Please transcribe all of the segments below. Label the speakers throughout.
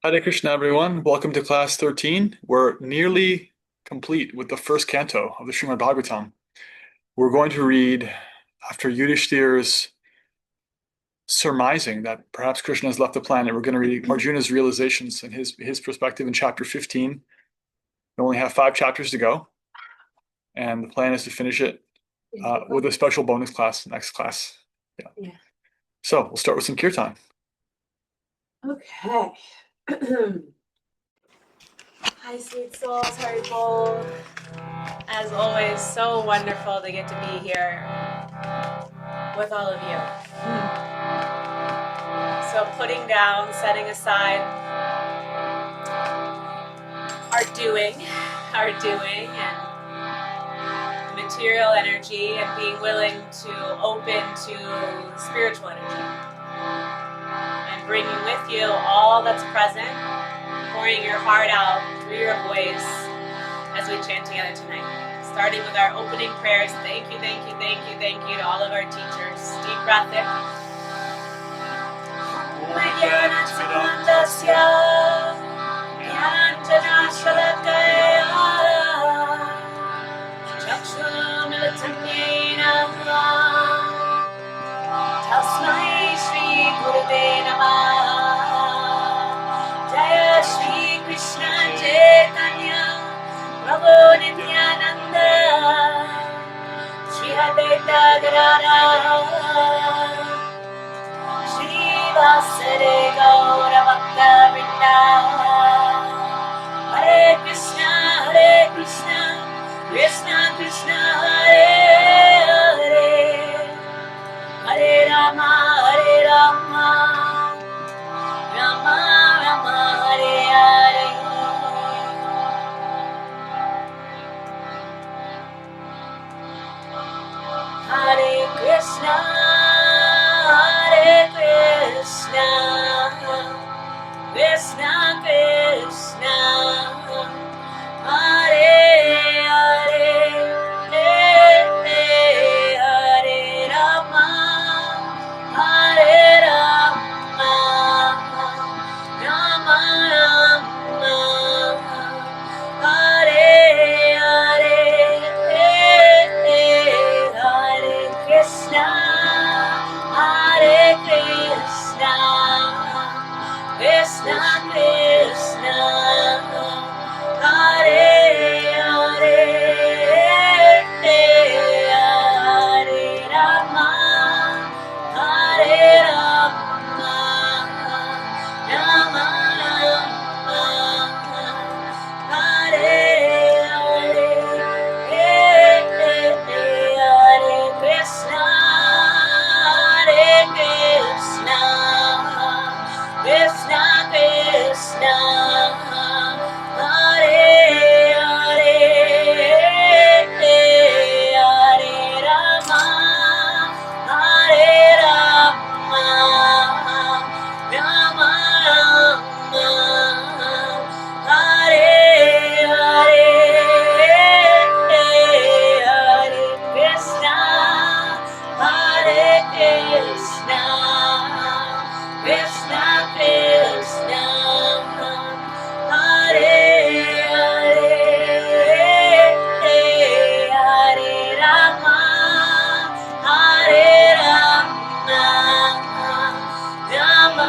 Speaker 1: Hare Krishna, everyone. Welcome to class 13. We're nearly complete with the first canto of the Srimad Bhagavatam. We're going to read, after Yudhishthir's surmising that perhaps Krishna has left the planet, we're going to read Arjuna's realizations and his perspective in chapter 15. We only have 5 chapters to go, and the plan is to finish it with a special bonus class next class.
Speaker 2: Yeah.
Speaker 1: So we'll start with some kirtan.
Speaker 2: Okay. Hi, sweet souls. Haripol. As always, so wonderful to get to be here with all of you. So putting down, setting aside our doing and material energy and being willing to open to spiritual energy. And bringing with you all that's present, pouring your heart out through your voice as we chant together tonight. Starting with our opening prayers. Thank you, thank you, thank you, thank you to all of our teachers. Deep breath in. Tasmai Shri Gurave Namah. Jaya Shri Krishna Chaitanya Prabhu Nityananda Shri Advaita Gadadhara Shri Vasari Gaura Bhakta Vrinda. Hare Krishna, Krishna Krishna, Hare Hare, Hare Rama, Rama Rama, Hare Hare. Hare Krishna, Krishna Krishna, Hare Hare, Hare Rama, Rama Rama, Hare Hare, Hare Krishna, Krishna Krishna, Hare Hare, Hare Rama, Rama Rama, Hare Hare, Hare Krishna, Krishna Krishna, Hare Hare, Hare Rama, Rama Rama, Hare Hare, Hare Krishna, Krishna Krishna, Hare Hare, Hare Rama, Rama Rama,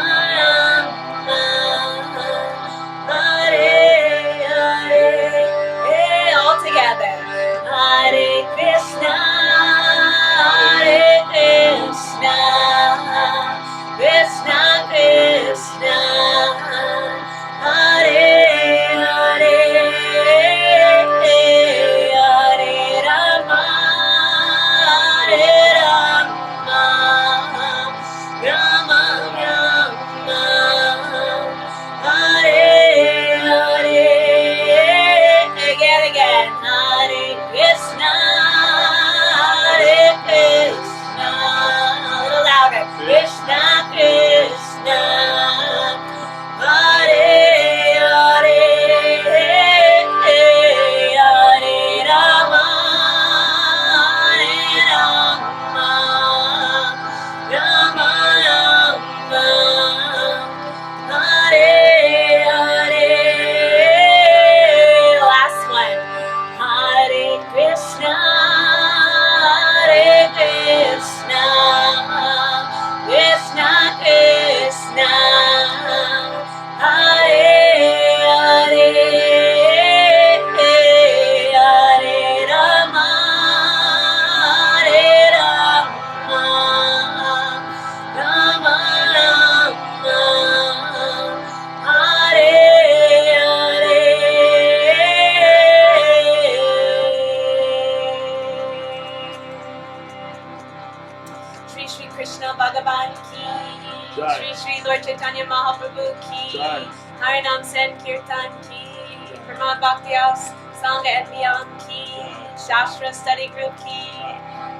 Speaker 2: Hare Hare. All together. Hare Krishna, Krishna Krishna, Hare Hare, Hare Rama, Rama Rama, Hare Hare. Again, Hare Krishna, a little louder. Krishna Krishna, Chaitanya Mahaprabhu ki,
Speaker 1: Jai.
Speaker 2: Harinam Sankirtan ki, Pramad Bhakti House Sangha and Beyond ki, Shastra Study Group ki,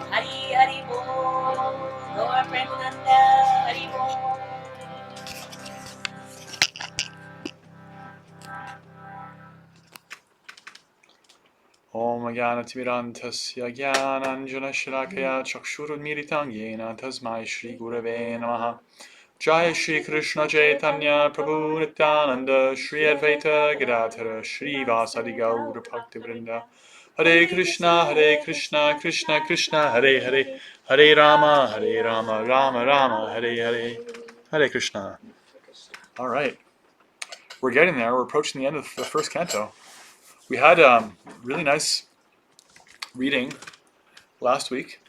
Speaker 2: Hari Hari Bol, Gaur Premananda, Hari Bol.
Speaker 1: Om Jnanatimirantasya Jnananjana Shalakaya Chakshurunmiritam Yena Tasmai Shri Gurave Namaha. Jai Shri Krishna Chaitanya Prabhu Nityananda Shri Advaita Gadadhara Shri Vasadi Gaura Bhakti Vrinda. Hare Krishna Krishna Krishna Hare Hare Hare Rama Rama Rama Hare Hare. Hare Krishna. All right, we're getting there. We're approaching the end of the first canto. We had really nice reading last week.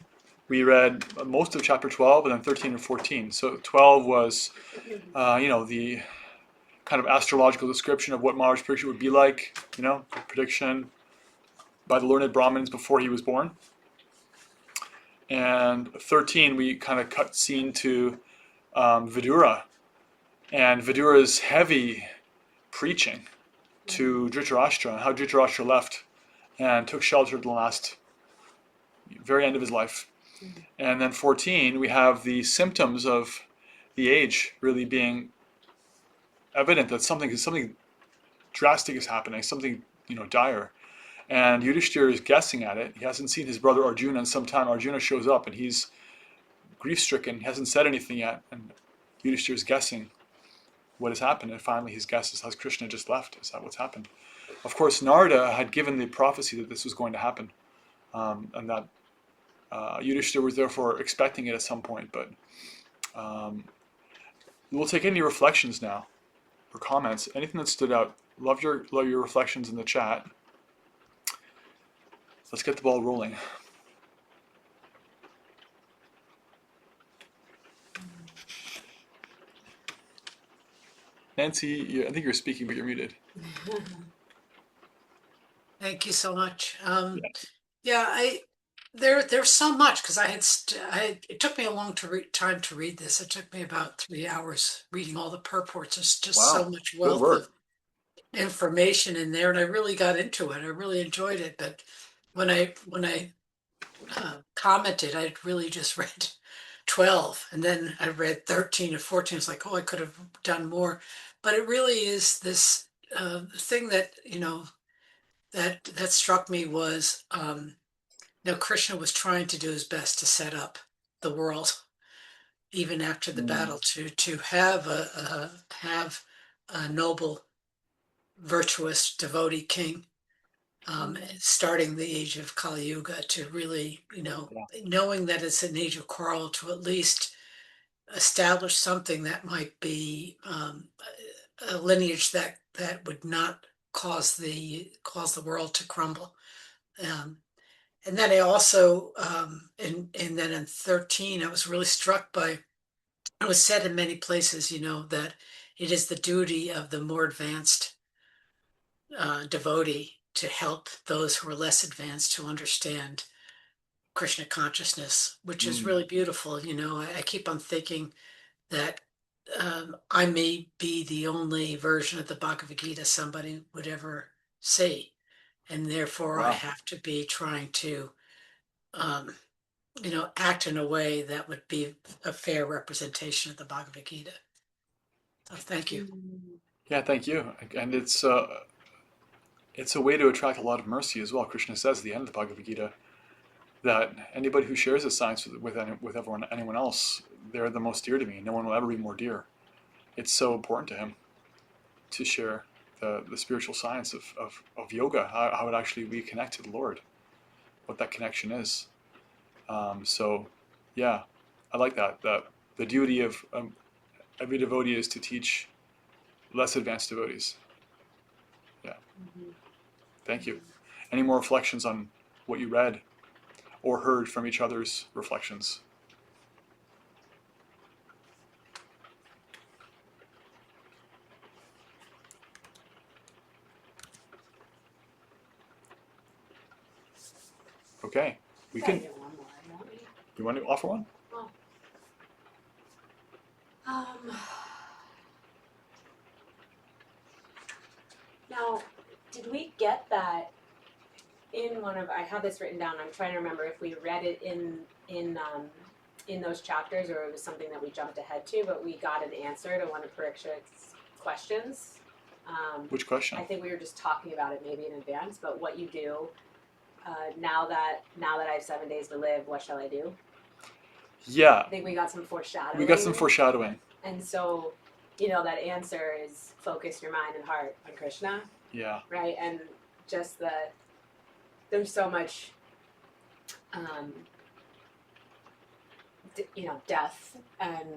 Speaker 1: We read most of chapter 12 and then 13 and 14. So 12 was, the kind of astrological description of what Maharaj Pariksha would be like, prediction by the learned Brahmins before he was born. And 13, we kind of cut scene to Vidura and Vidura's heavy preaching to Dhritarashtra and how Dhritarashtra left and took shelter at the last, very end of his life. And then 14, we have the symptoms of the age really being evident that something drastic is happening, something dire. And Yudhishthira is guessing at it. He hasn't seen his brother Arjuna in some time. Arjuna shows up and he's grief-stricken. He hasn't said anything yet. And Yudhishthira is guessing what has happened. And finally his guess is, has Krishna just left? Is that what's happened? Of course, Narada had given the prophecy that this was going to happen. And that Yudhishthira was therefore expecting it at some point. But we'll take any reflections now or comments. Anything that stood out. Love your reflections in the chat. Let's get the ball rolling. Nancy, I think you're speaking, but you're muted.
Speaker 3: Thank you so much. There's so much because it took me a long time to read this. It took me about 3 hours reading all the purports. There's just so much wealth of information in there, and I really got into it. I really enjoyed it. But when I commented, I'd really just read 12, and then I read 13 and 14. It's like, oh, I could have done more. But it really is this thing that that struck me was Krishna was trying to do his best to set up the world, even after the battle, to have a noble, virtuous devotee king, starting the age of Kali Yuga, to really, knowing that it's an age of quarrel, to at least establish something that might be a lineage that would not cause the world to crumble. And then I also, and then in 13, I was really struck by, it was said in many places, that it is the duty of the more advanced devotee to help those who are less advanced to understand Krishna consciousness, which is really beautiful. I keep on thinking that I may be the only version of the Bhagavad Gita somebody would ever see. And therefore I have to be trying to act in a way that would be a fair representation of the Bhagavad Gita. So thank you.
Speaker 1: Yeah, thank you. And it's a way to attract a lot of mercy as well. Krishna says at the end of the Bhagavad Gita that anybody who shares his science with anyone else, they're the most dear to me. No one will ever be more dear. It's so important to him to share the spiritual science of yoga, how it actually we connect to the Lord, what that connection is. So, yeah, I like that. The duty of every devotee is to teach less advanced devotees. Yeah. Thank you. Any more reflections on what you read or heard from each other's reflections? Okay, we can. You want to offer one?
Speaker 2: Now, did we get that in one of? I have this written down. I'm trying to remember if we read it in those chapters, or it was something that we jumped ahead to. But we got an answer to one of Parikshit's questions.
Speaker 1: Which question?
Speaker 2: I think we were just talking about it maybe in advance. But what you do now that I have 7 days to live, what shall I do?
Speaker 1: Yeah.
Speaker 2: I think we got some foreshadowing.
Speaker 1: We got some foreshadowing.
Speaker 2: And so, that answer is focus your mind and heart on Krishna.
Speaker 1: Yeah.
Speaker 2: Right? And just there's so much, death and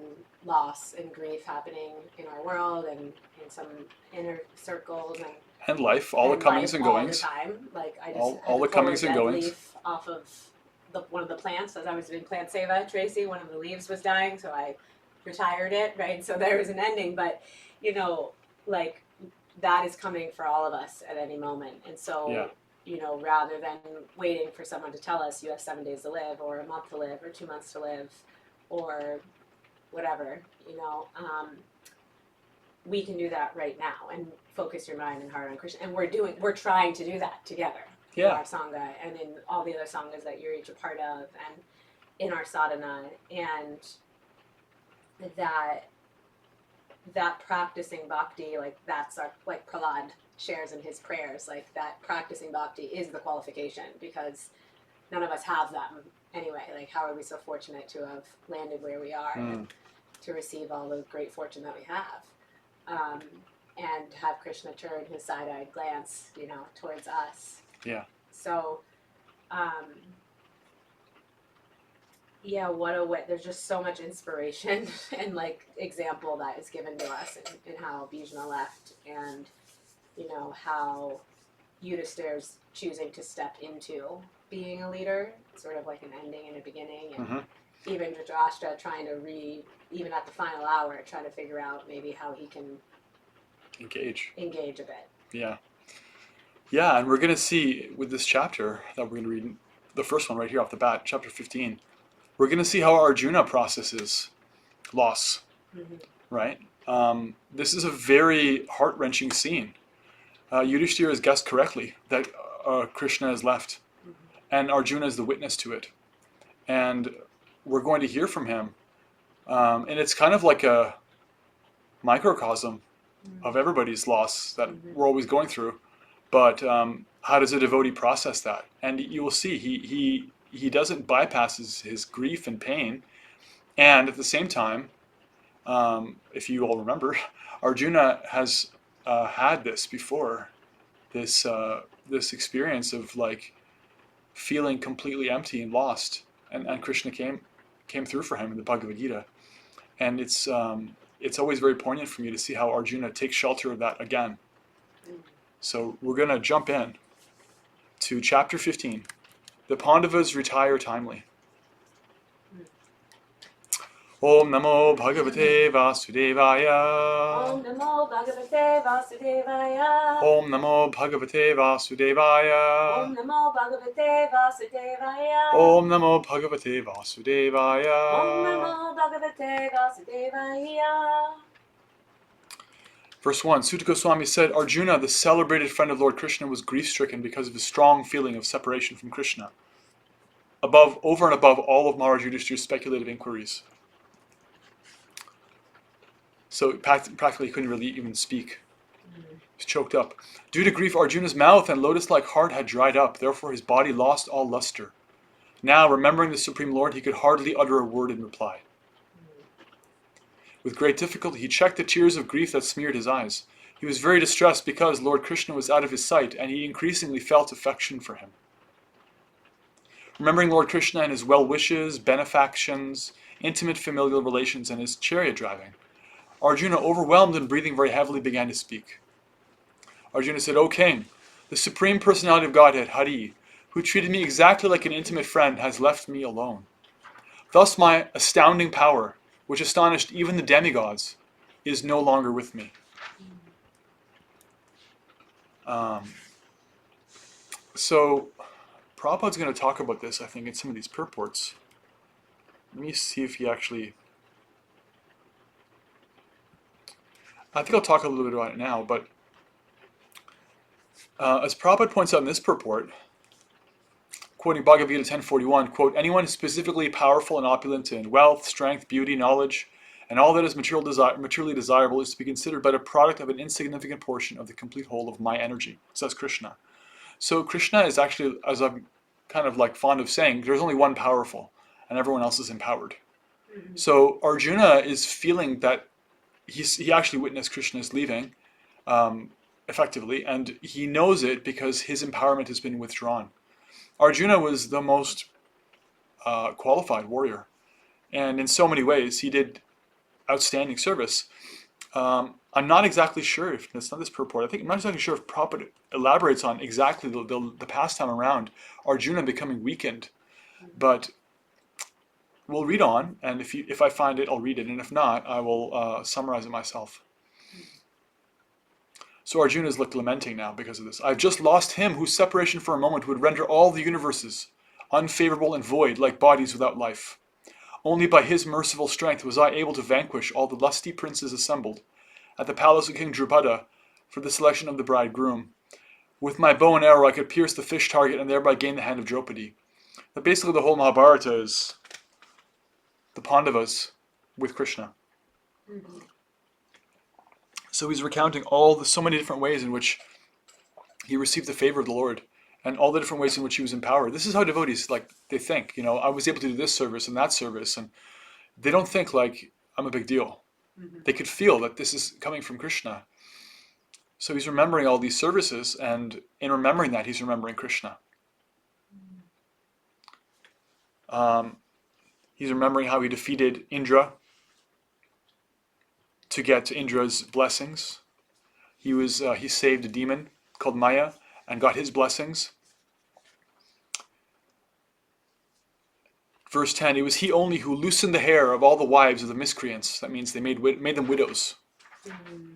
Speaker 2: loss and grief happening in our world and in some inner circles
Speaker 1: and life, all the comings and goings.
Speaker 2: All the time. Like I just
Speaker 1: all the comings and goings.
Speaker 2: Leaf off of one of the plants as I was doing plant seva, Tracy. One of the leaves was dying, so I retired it. Right, so there was an ending, but like that is coming for all of us at any moment, and so.
Speaker 1: Yeah.
Speaker 2: Rather than waiting for someone to tell us you have 7 days to live, or a month to live, or 2 months to live, or whatever, we can do that right now and focus your mind and heart on Krishna. And we're trying to do that together.
Speaker 1: Yeah.
Speaker 2: In our Sangha and in all the other Sanghas that you're each a part of, and in our sadhana, and that practicing bhakti, like that's our, like Prahlad shares in his prayers, like that practicing bhakti is the qualification, because none of us have them anyway. Like how are we so fortunate to have landed where we are and to receive all the great fortune that we have, and have Krishna turn his side-eyed glance, towards us.
Speaker 1: Yeah.
Speaker 2: So, yeah, what a way. There's just so much inspiration and like example that is given to us in how Bhishma left, and how Yudhishthir's choosing to step into being a leader, sort of like an ending and a beginning, and even Dhritarashtra trying to even at the final hour, trying to figure out maybe how he can engage a bit.
Speaker 1: Yeah. Yeah, and we're going to see with this chapter that we're going to read, the first one right here off the bat, chapter 15, we're going to see how Arjuna processes loss, right? This is a very heart-wrenching scene. Yudhishthira has guessed correctly that Krishna has left, and Arjuna is the witness to it. And we're going to hear from him. And it's kind of like a microcosm of everybody's loss that we're always going through. But how does a devotee process that? And you will see he doesn't bypass his grief and pain. And at the same time, if you all remember, Arjuna has had this before, this experience of like feeling completely empty and lost, and Krishna came through for him in the Bhagavad Gita, and it's always very poignant for me to see how Arjuna takes shelter of that again. So we're going to jump in to chapter 15. The Pandavas retire timely. Om Namo Bhagavate Vasudevaya.
Speaker 2: Om Namo Bhagavate Vasudevaya.
Speaker 1: Om Namo Bhagavate Vasudevaya.
Speaker 2: Om Namo Bhagavate Vasudevaya.
Speaker 1: Om Namo Bhagavate Vasudevaya.
Speaker 2: Om Namo Bhagavate Vasudevaya.
Speaker 1: Verse 1, Sutta Goswami said, Arjuna, the celebrated friend of Lord Krishna, was grief-stricken because of his strong feeling of separation from Krishna, over and above all of Maharaj Yudhishthira's speculative inquiries. So practically he couldn't really even speak. He's choked up. Due to grief, Arjuna's mouth and lotus-like heart had dried up. Therefore his body lost all luster. Now, remembering the Supreme Lord, he could hardly utter a word in reply. With great difficulty, he checked the tears of grief that smeared his eyes. He was very distressed because Lord Krishna was out of his sight, and he increasingly felt affection for him. Remembering Lord Krishna and his well-wishes, benefactions, intimate familial relations, and his chariot driving, Arjuna, overwhelmed and breathing very heavily, began to speak. Arjuna said, O king, the Supreme Personality of Godhead, Hari, who treated me exactly like an intimate friend, has left me alone. Thus my astounding power, which astonished even the demigods, is no longer with me. So, Prabhupada's going to talk about this, I think, in some of these purports. Let me see if he actually... I think I'll talk a little bit about it now, but As Prabhupada points out in this purport, quoting Bhagavad Gita 10:41, quote, anyone specifically powerful and opulent in wealth, strength, beauty, knowledge, and all that is materially desirable is to be considered but a product of an insignificant portion of the complete whole of my energy, says Krishna. So Krishna is actually, as I'm kind of like fond of saying, there's only one powerful, and everyone else is empowered. So Arjuna is feeling that he actually witnessed Krishna's leaving, effectively, and he knows it because his empowerment has been withdrawn. Arjuna was the most qualified warrior, and in so many ways he did outstanding service. I'm not exactly sure if that's not this purport. I'm not exactly sure if Prabhupada elaborates on exactly the past time around Arjuna becoming weakened, but we'll read on, and if I find it, I'll read it, and if not, I will summarize it myself. So Arjuna is lamenting now because of this. I've just lost him whose separation for a moment would render all the universes unfavorable and void, like bodies without life. Only by his merciful strength was I able to vanquish all the lusty princes assembled at the palace of King Drupada for the selection of the bridegroom. With my bow and arrow I could pierce the fish target and thereby gain the hand of Draupadi. But basically the whole Mahabharata is the Pandavas with Krishna. Mm-hmm. So he's recounting so many different ways in which he received the favor of the Lord, and all the different ways in which he was empowered. This is how devotees, they think, I was able to do this service and that service, and they don't think like I'm a big deal. Mm-hmm. They could feel that this is coming from Krishna. So he's remembering all these services, and in remembering that, he's remembering Krishna. He's remembering how he defeated Indra to get to Indra's blessings. He saved a demon called Maya and got his blessings. Verse 10, it was he only who loosened the hair of all the wives of the miscreants. That means they made them widows. Mm-hmm.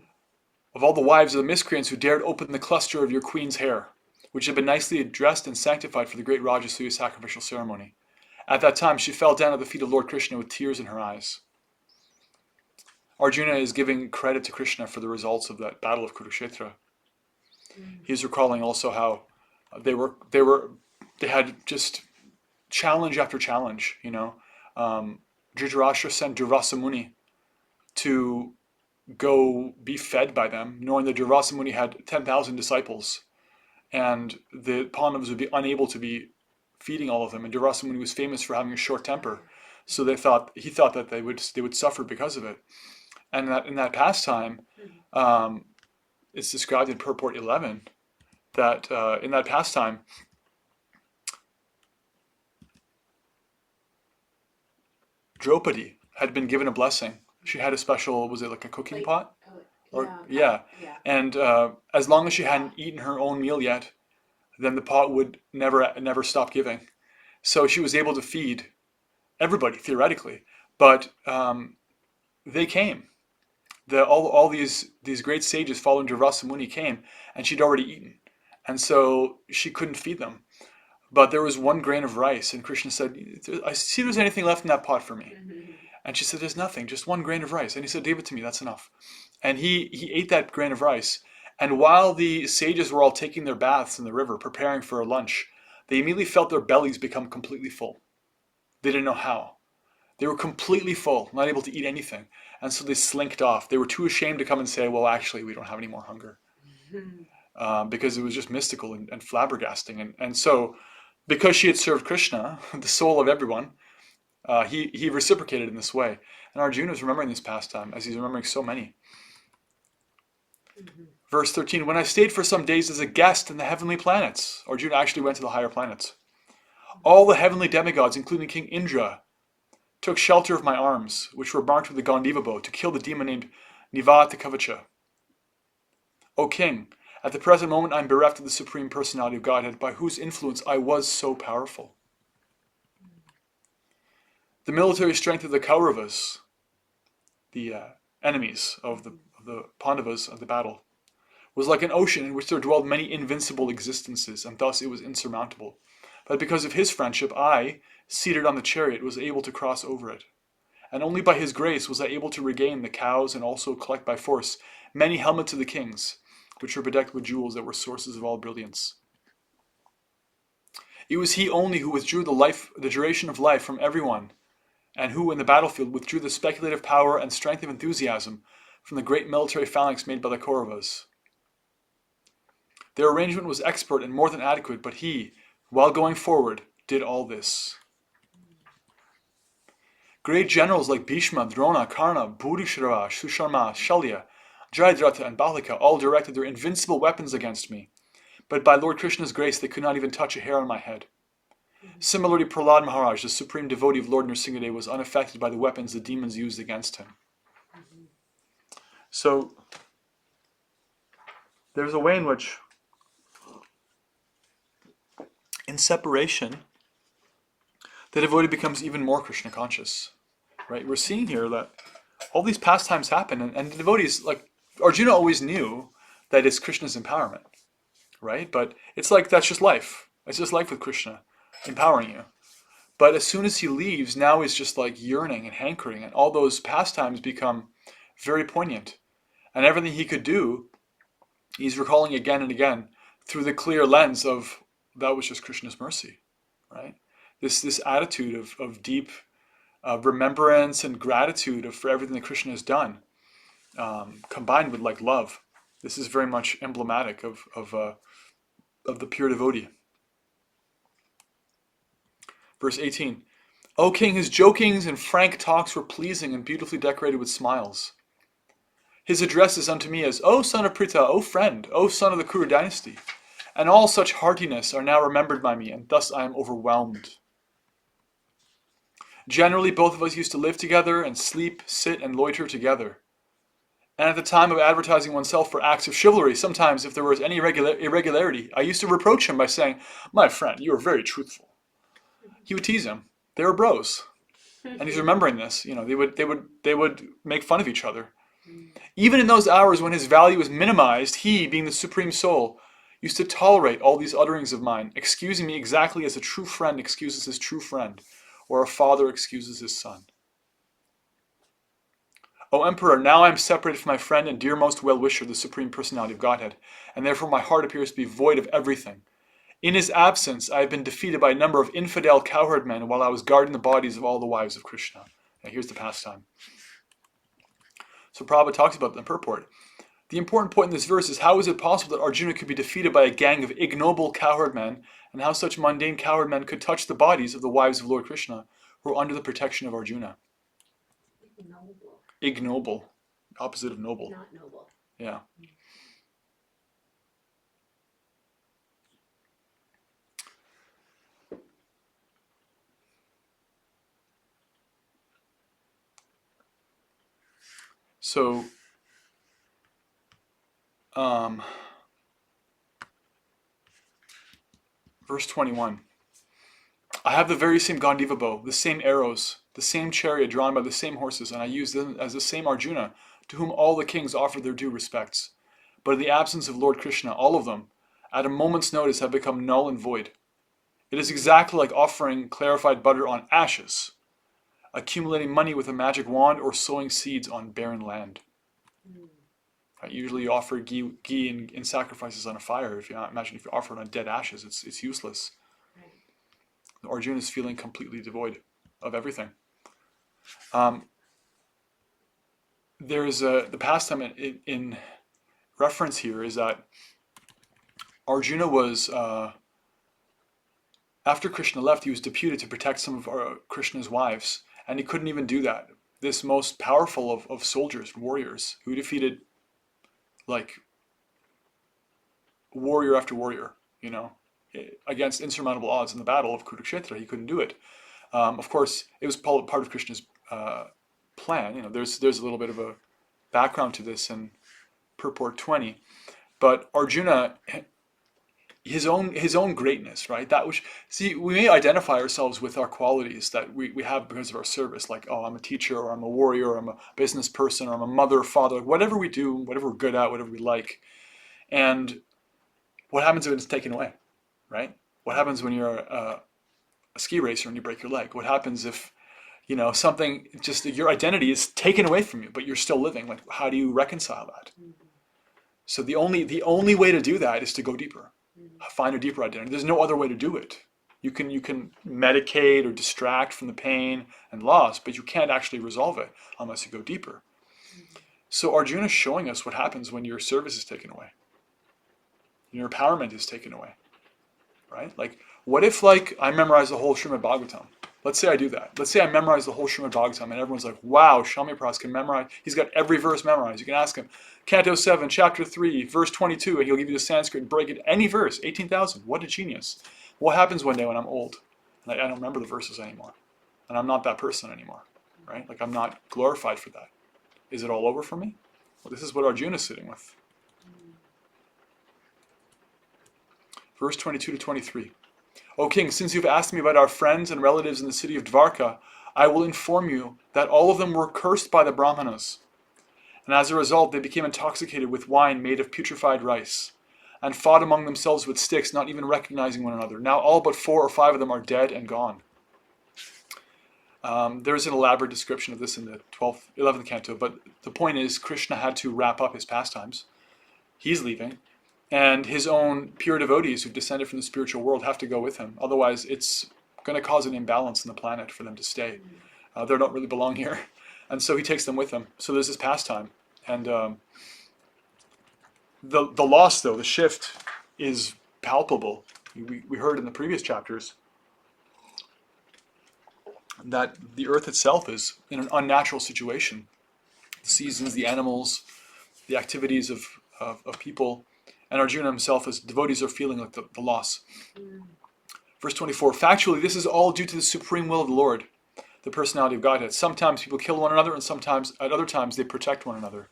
Speaker 1: Of all the wives of the miscreants who dared open the cluster of your queen's hair, which had been nicely dressed and sanctified for the great Rajasuya sacrificial ceremony. At that time, she fell down at the feet of Lord Krishna with tears in her eyes. Arjuna is giving credit to Krishna for the results of that battle of Kurukshetra. Mm-hmm. He's recalling also how they had just challenge after challenge. Dhritarashtra sent Durvasa Muni to go be fed by them, knowing that Durvasa Muni had 10,000 disciples, and the Pandavas would be unable to be feeding all of them. And Durvasa Muni was famous for having a short temper, so he thought that they would suffer because of it. And that in that pastime, it's described in Purport 11 that in that pastime, Draupadi had been given a blessing. She had a special, was it like a cooking pot? Yeah. And as long as she hadn't eaten her own meal yet, then the pot would never stop giving. So she was able to feed everybody theoretically, but they came. All these great sages following Durvasa Muni came, and she'd already eaten, and so she couldn't feed them. But there was one grain of rice, and Krishna said, I see there's anything left in that pot for me. Mm-hmm. And she said, there's nothing, just one grain of rice. And he said, give it to me, that's enough. And he ate that grain of rice. And while the sages were all taking their baths in the river, preparing for a lunch, they immediately felt their bellies become completely full. They didn't know how. They were completely full, not able to eat anything. And so they slinked off. They were too ashamed to come and say, well, actually, we don't have any more hunger. Mm-hmm. Because it was just mystical and flabbergasting. And so, because she had served Krishna, the soul of everyone, he reciprocated in this way. And Arjuna is remembering this pastime, as he's remembering so many. Mm-hmm. Verse 13, when I stayed for some days as a guest in the heavenly planets, Arjuna actually went to the higher planets. All the heavenly demigods, including King Indra, took shelter of my arms, which were marked with the Gandiva bow, to kill the demon named Nivata Kavacha. O king, at the present moment I am bereft of the Supreme Personality of Godhead, by whose influence I was so powerful. The military strength of the Kauravas, the enemies of the Pandavas of the battle, was like an ocean in which there dwelled many invincible existences, and thus it was insurmountable. But because of his friendship, I, seated on the chariot, was able to cross over it. And only by his grace was I able to regain the cows and also collect by force many helmets of the kings, which were bedecked with jewels that were sources of all brilliance. It was he only who withdrew the duration of life from everyone, and who in the battlefield withdrew the speculative power and strength of enthusiasm from the great military phalanx made by the Kauravas. Their arrangement was expert and more than adequate, but he, while going forward, did all this. Great generals like Bhishma, Drona, Karna, Bhurishara, Susharma, Shalya, Jayadratha, and Bahlika all directed their invincible weapons against me, but by Lord Krishna's grace they could not even touch a hair on my head. Similarly, Prahlad Maharaj, the supreme devotee of Lord Nrsingadev, was unaffected by the weapons the demons used against him. So, there's a way in which, in separation, the devotee becomes even more Krishna conscious. Right? We're seeing here that all these pastimes happen, and the devotees, like Arjuna always knew that it's Krishna's empowerment. Right? But it's like, that's just life. It's just life with Krishna empowering you. But as soon as he leaves, now he's just like yearning and hankering, and all those pastimes become very poignant. And everything he could do, he's recalling again and again through the clear lens of that was just Krishna's mercy, right? This attitude of deep remembrance and gratitude for everything that Krishna has done, combined with like love. This is very much emblematic of the pure devotee. Verse 18, O king, his jokings and frank talks were pleasing and beautifully decorated with smiles. His addresses unto me as, O son of Pritha, O friend, O son of the Kuru dynasty, and all such heartiness are now remembered by me, and thus I am overwhelmed. Generally, both of us used to live together and sleep, sit, and loiter together. And at the time of advertising oneself for acts of chivalry, sometimes if there was any irregularity, I used to reproach him by saying, My friend, you are very truthful. He would tease him. They were bros. And he's remembering this. You know, they would make fun of each other. Even in those hours when his value was minimized, he, being the Supreme Soul, used to tolerate all these utterings of mine, excusing me exactly as a true friend excuses his true friend, or a father excuses his son. O Emperor, now I am separated from my friend and dearmost well-wisher, the Supreme Personality of Godhead, and therefore my heart appears to be void of everything. In his absence, I have been defeated by a number of infidel cowherd men while I was guarding the bodies of all the wives of Krishna. Now here's the pastime. So Prabhupada talks about the purport. The important point in this verse is how is it possible that Arjuna could be defeated by a gang of ignoble cowherd men, and how such mundane cowherd men could touch the bodies of the wives of Lord Krishna, who are under the protection of Arjuna.
Speaker 2: Ignoble.
Speaker 1: Ignoble. Opposite of noble.
Speaker 2: Not noble.
Speaker 1: Yeah. So, verse 21. I have the very same Gandiva bow, the same arrows, the same chariot drawn by the same horses, and I use them as the same Arjuna, to whom all the kings offer their due respects. But in the absence of Lord Krishna, all of them, at a moment's notice, have become null and void. It is exactly like offering clarified butter on ashes, accumulating money with a magic wand, or sowing seeds on barren land. Right? Usually you offer ghee in sacrifices on a fire. If you offer it on dead ashes, it's useless. Right. Arjuna is feeling completely devoid of everything. There's the pastime in reference here is that Arjuna was, after Krishna left, he was deputed to protect some of Krishna's wives, and he couldn't even do that. This most powerful of soldiers, warriors, who defeated like warrior after warrior, against insurmountable odds in the battle of Kurukshetra, he couldn't do it. Of course, it was part of Krishna's plan. There's a little bit of a background to this in purport 20, but Arjuna, his own greatness, right? That which, see, we may identify ourselves with our qualities that we have because of our service, like, oh, I'm a teacher, or I'm a warrior, or I'm a business person, or I'm a mother, father, whatever we do, whatever we're good at, whatever we like. And what happens when it's taken away, right? What happens when you're a ski racer and you break your leg? What happens if, something, just your identity is taken away from you, but you're still living? Like, how do you reconcile that? So the only way to do that is to go deeper, find a deeper identity. There's no other way to do it. You can medicate or distract from the pain and loss, but you can't actually resolve it unless you go deeper. So Arjuna is showing us what happens when your service is taken away, your empowerment is taken away, right? Like, what if, like, I memorize the whole Srimad Bhagavatam? Let's say I do that. Let's say I memorize the whole Srimad Bhagavatam, and everyone's like, wow, Shami Pras can memorize. He's got every verse memorized. You can ask him, Canto 7, Chapter 3, verse 22, and he'll give you the Sanskrit and break it. Any verse, 18,000. What a genius. What happens one day when I'm old? And I don't remember the verses anymore. And I'm not that person anymore, right? Like, I'm not glorified for that. Is it all over for me? Well, this is what Arjuna is sitting with. Verse 22 to 23. O king, since you've asked me about our friends and relatives in the city of Dvarka, I will inform you that all of them were cursed by the Brahmanas. And as a result, they became intoxicated with wine made of putrefied rice, and fought among themselves with sticks, not even recognizing one another. Now all but 4 or 5 of them are dead and gone. There's an elaborate description of this in the 11th canto, but the point is Krishna had to wrap up his pastimes. He's leaving, and his own pure devotees who've descended from the spiritual world have to go with him. Otherwise, it's going to cause an imbalance in the planet for them to stay. They don't really belong here. And so he takes them with him. So there's this pastime. And the loss, though, the shift is palpable. We heard in the previous chapters that the earth itself is in an unnatural situation. The seasons, the animals, the activities of people, and Arjuna himself as devotees are feeling like the loss. Verse 24, factually, this is all due to the supreme will of the Lord, the personality of Godhead. Sometimes people kill one another, and sometimes, at other times, they protect one another.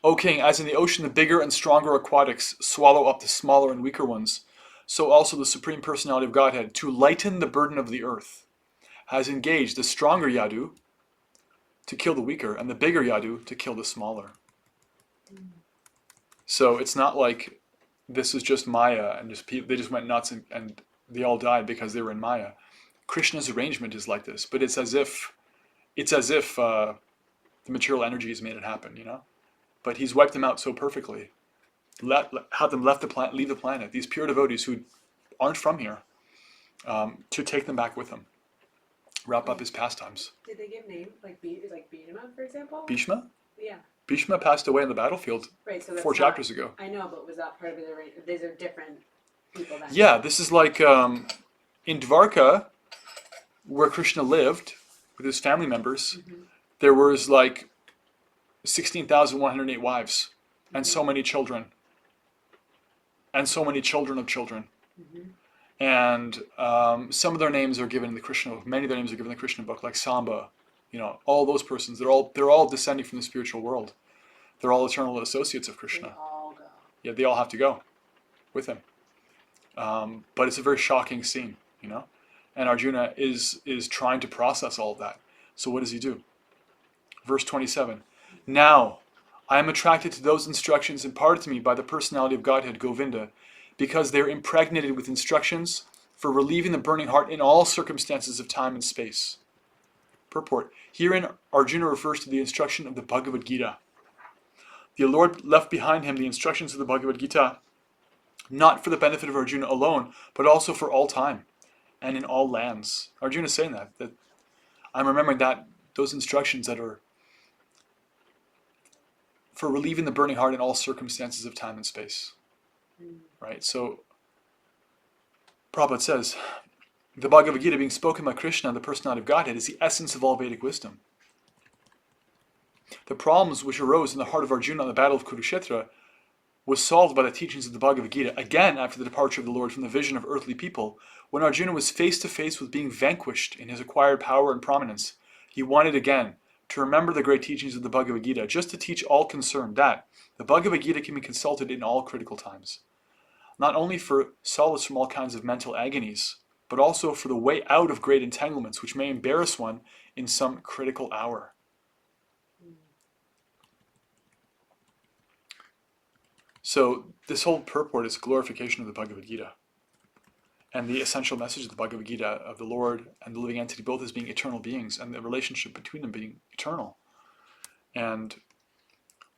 Speaker 1: O king, as in the ocean the bigger and stronger aquatics swallow up the smaller and weaker ones, so also the Supreme Personality of Godhead, to lighten the burden of the earth, has engaged the stronger Yadu to kill the weaker, and the bigger Yadu to kill the smaller. So it's not like this is just Maya, and they just went nuts and they all died because they were in Maya. Krishna's arrangement is like this, but it's as if the material energies made it happen, you know? But he's wiped them out so perfectly. Had them leave the planet, these pure devotees who aren't from here, to take them back with him. Wrap up his pastimes.
Speaker 2: Did they give names like Bhishma, for example?
Speaker 1: Bhishma?
Speaker 2: Yeah.
Speaker 1: Bhishma passed away on the battlefield
Speaker 2: Right, so that's
Speaker 1: 4 chapters ago.
Speaker 2: I know, but was that part of the arrangement? These are different people then.
Speaker 1: Yeah, this is like in Dvarka, where Krishna lived with his family members, there was like 16,108 wives and so many children. And so many children of children. And some of their names are given in the Krishna book. Many of their names are given in the Krishna book, like Samba. You know, all those persons, they're all descending from the spiritual world. They're all eternal associates of Krishna.
Speaker 2: They all go.
Speaker 1: Yeah, they all have to go with him. But it's a very shocking scene, you know? And Arjuna is trying to process all of that. So what does he do? Verse 27. Now, I am attracted to those instructions imparted to me by the personality of Godhead, Govinda, because they are impregnated with instructions for relieving the burning heart in all circumstances of time and space. Purport. Herein, Arjuna refers to the instruction of the Bhagavad Gita. The Lord left behind him the instructions of the Bhagavad Gita, not for the benefit of Arjuna alone, but also for all time and in all lands. Arjuna is saying that I'm remembering those instructions that are for relieving the burning heart in all circumstances of time and space. Right? So, Prabhupada says, the Bhagavad Gita being spoken by Krishna, the personality of Godhead, is the essence of all Vedic wisdom. The problems which arose in the heart of Arjuna on the battle of Kurukshetra was solved by the teachings of the Bhagavad Gita, again after the departure of the Lord from the vision of earthly people. When Arjuna was face to face with being vanquished in his acquired power and prominence, he wanted again to remember the great teachings of the Bhagavad Gita, just to teach all concerned that the Bhagavad Gita can be consulted in all critical times, not only for solace from all kinds of mental agonies, but also for the way out of great entanglements which may embarrass one in some critical hour. So this whole purport is glorification of the Bhagavad Gita. And the essential message of the Bhagavad Gita of the Lord and the living entity both as being eternal beings and the relationship between them being eternal. And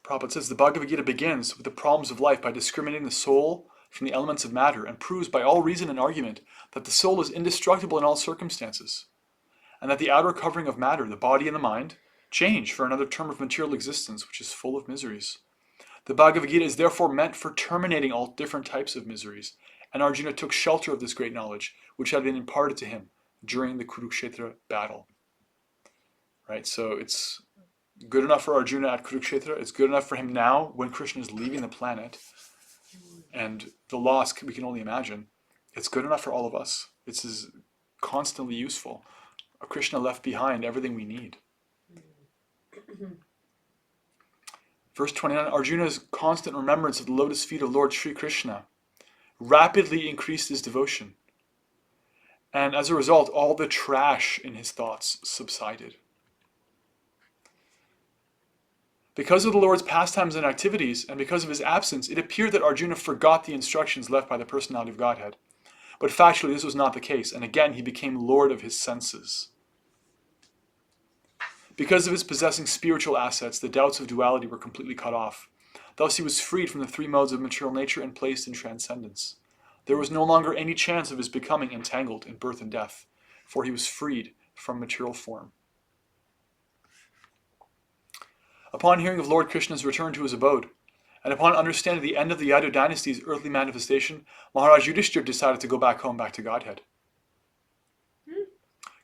Speaker 1: Prabhupada says the Bhagavad Gita begins with the problems of life by discriminating the soul from the elements of matter and proves by all reason and argument that the soul is indestructible in all circumstances, and that the outer covering of matter, the body and the mind, change for another term of material existence which is full of miseries. The Bhagavad Gita is therefore meant for terminating all different types of miseries, and Arjuna took shelter of this great knowledge which had been imparted to him during the Kurukshetra battle. Right, so it's good enough for Arjuna at Kurukshetra. It's good enough for him now when Krishna is leaving the planet, and the loss we can only imagine. It's good enough for all of us. It's constantly useful. Krishna left behind everything we need. Verse 29, Arjuna's constant remembrance of the lotus feet of Lord Sri Krishna rapidly increased his devotion. And as a result, all the trash in his thoughts subsided. Because of the Lord's pastimes and activities, and because of his absence, it appeared that Arjuna forgot the instructions left by the personality of Godhead. But factually, this was not the case, and again he became lord of his senses. Because of his possessing spiritual assets, the doubts of duality were completely cut off. Thus he was freed from the three modes of material nature and placed in transcendence. There was no longer any chance of his becoming entangled in birth and death, for he was freed from material form. Upon hearing of Lord Krishna's return to his abode, and upon understanding the end of the Yadu dynasty's earthly manifestation, Maharaj Yudhishthira decided to go back home, back to Godhead.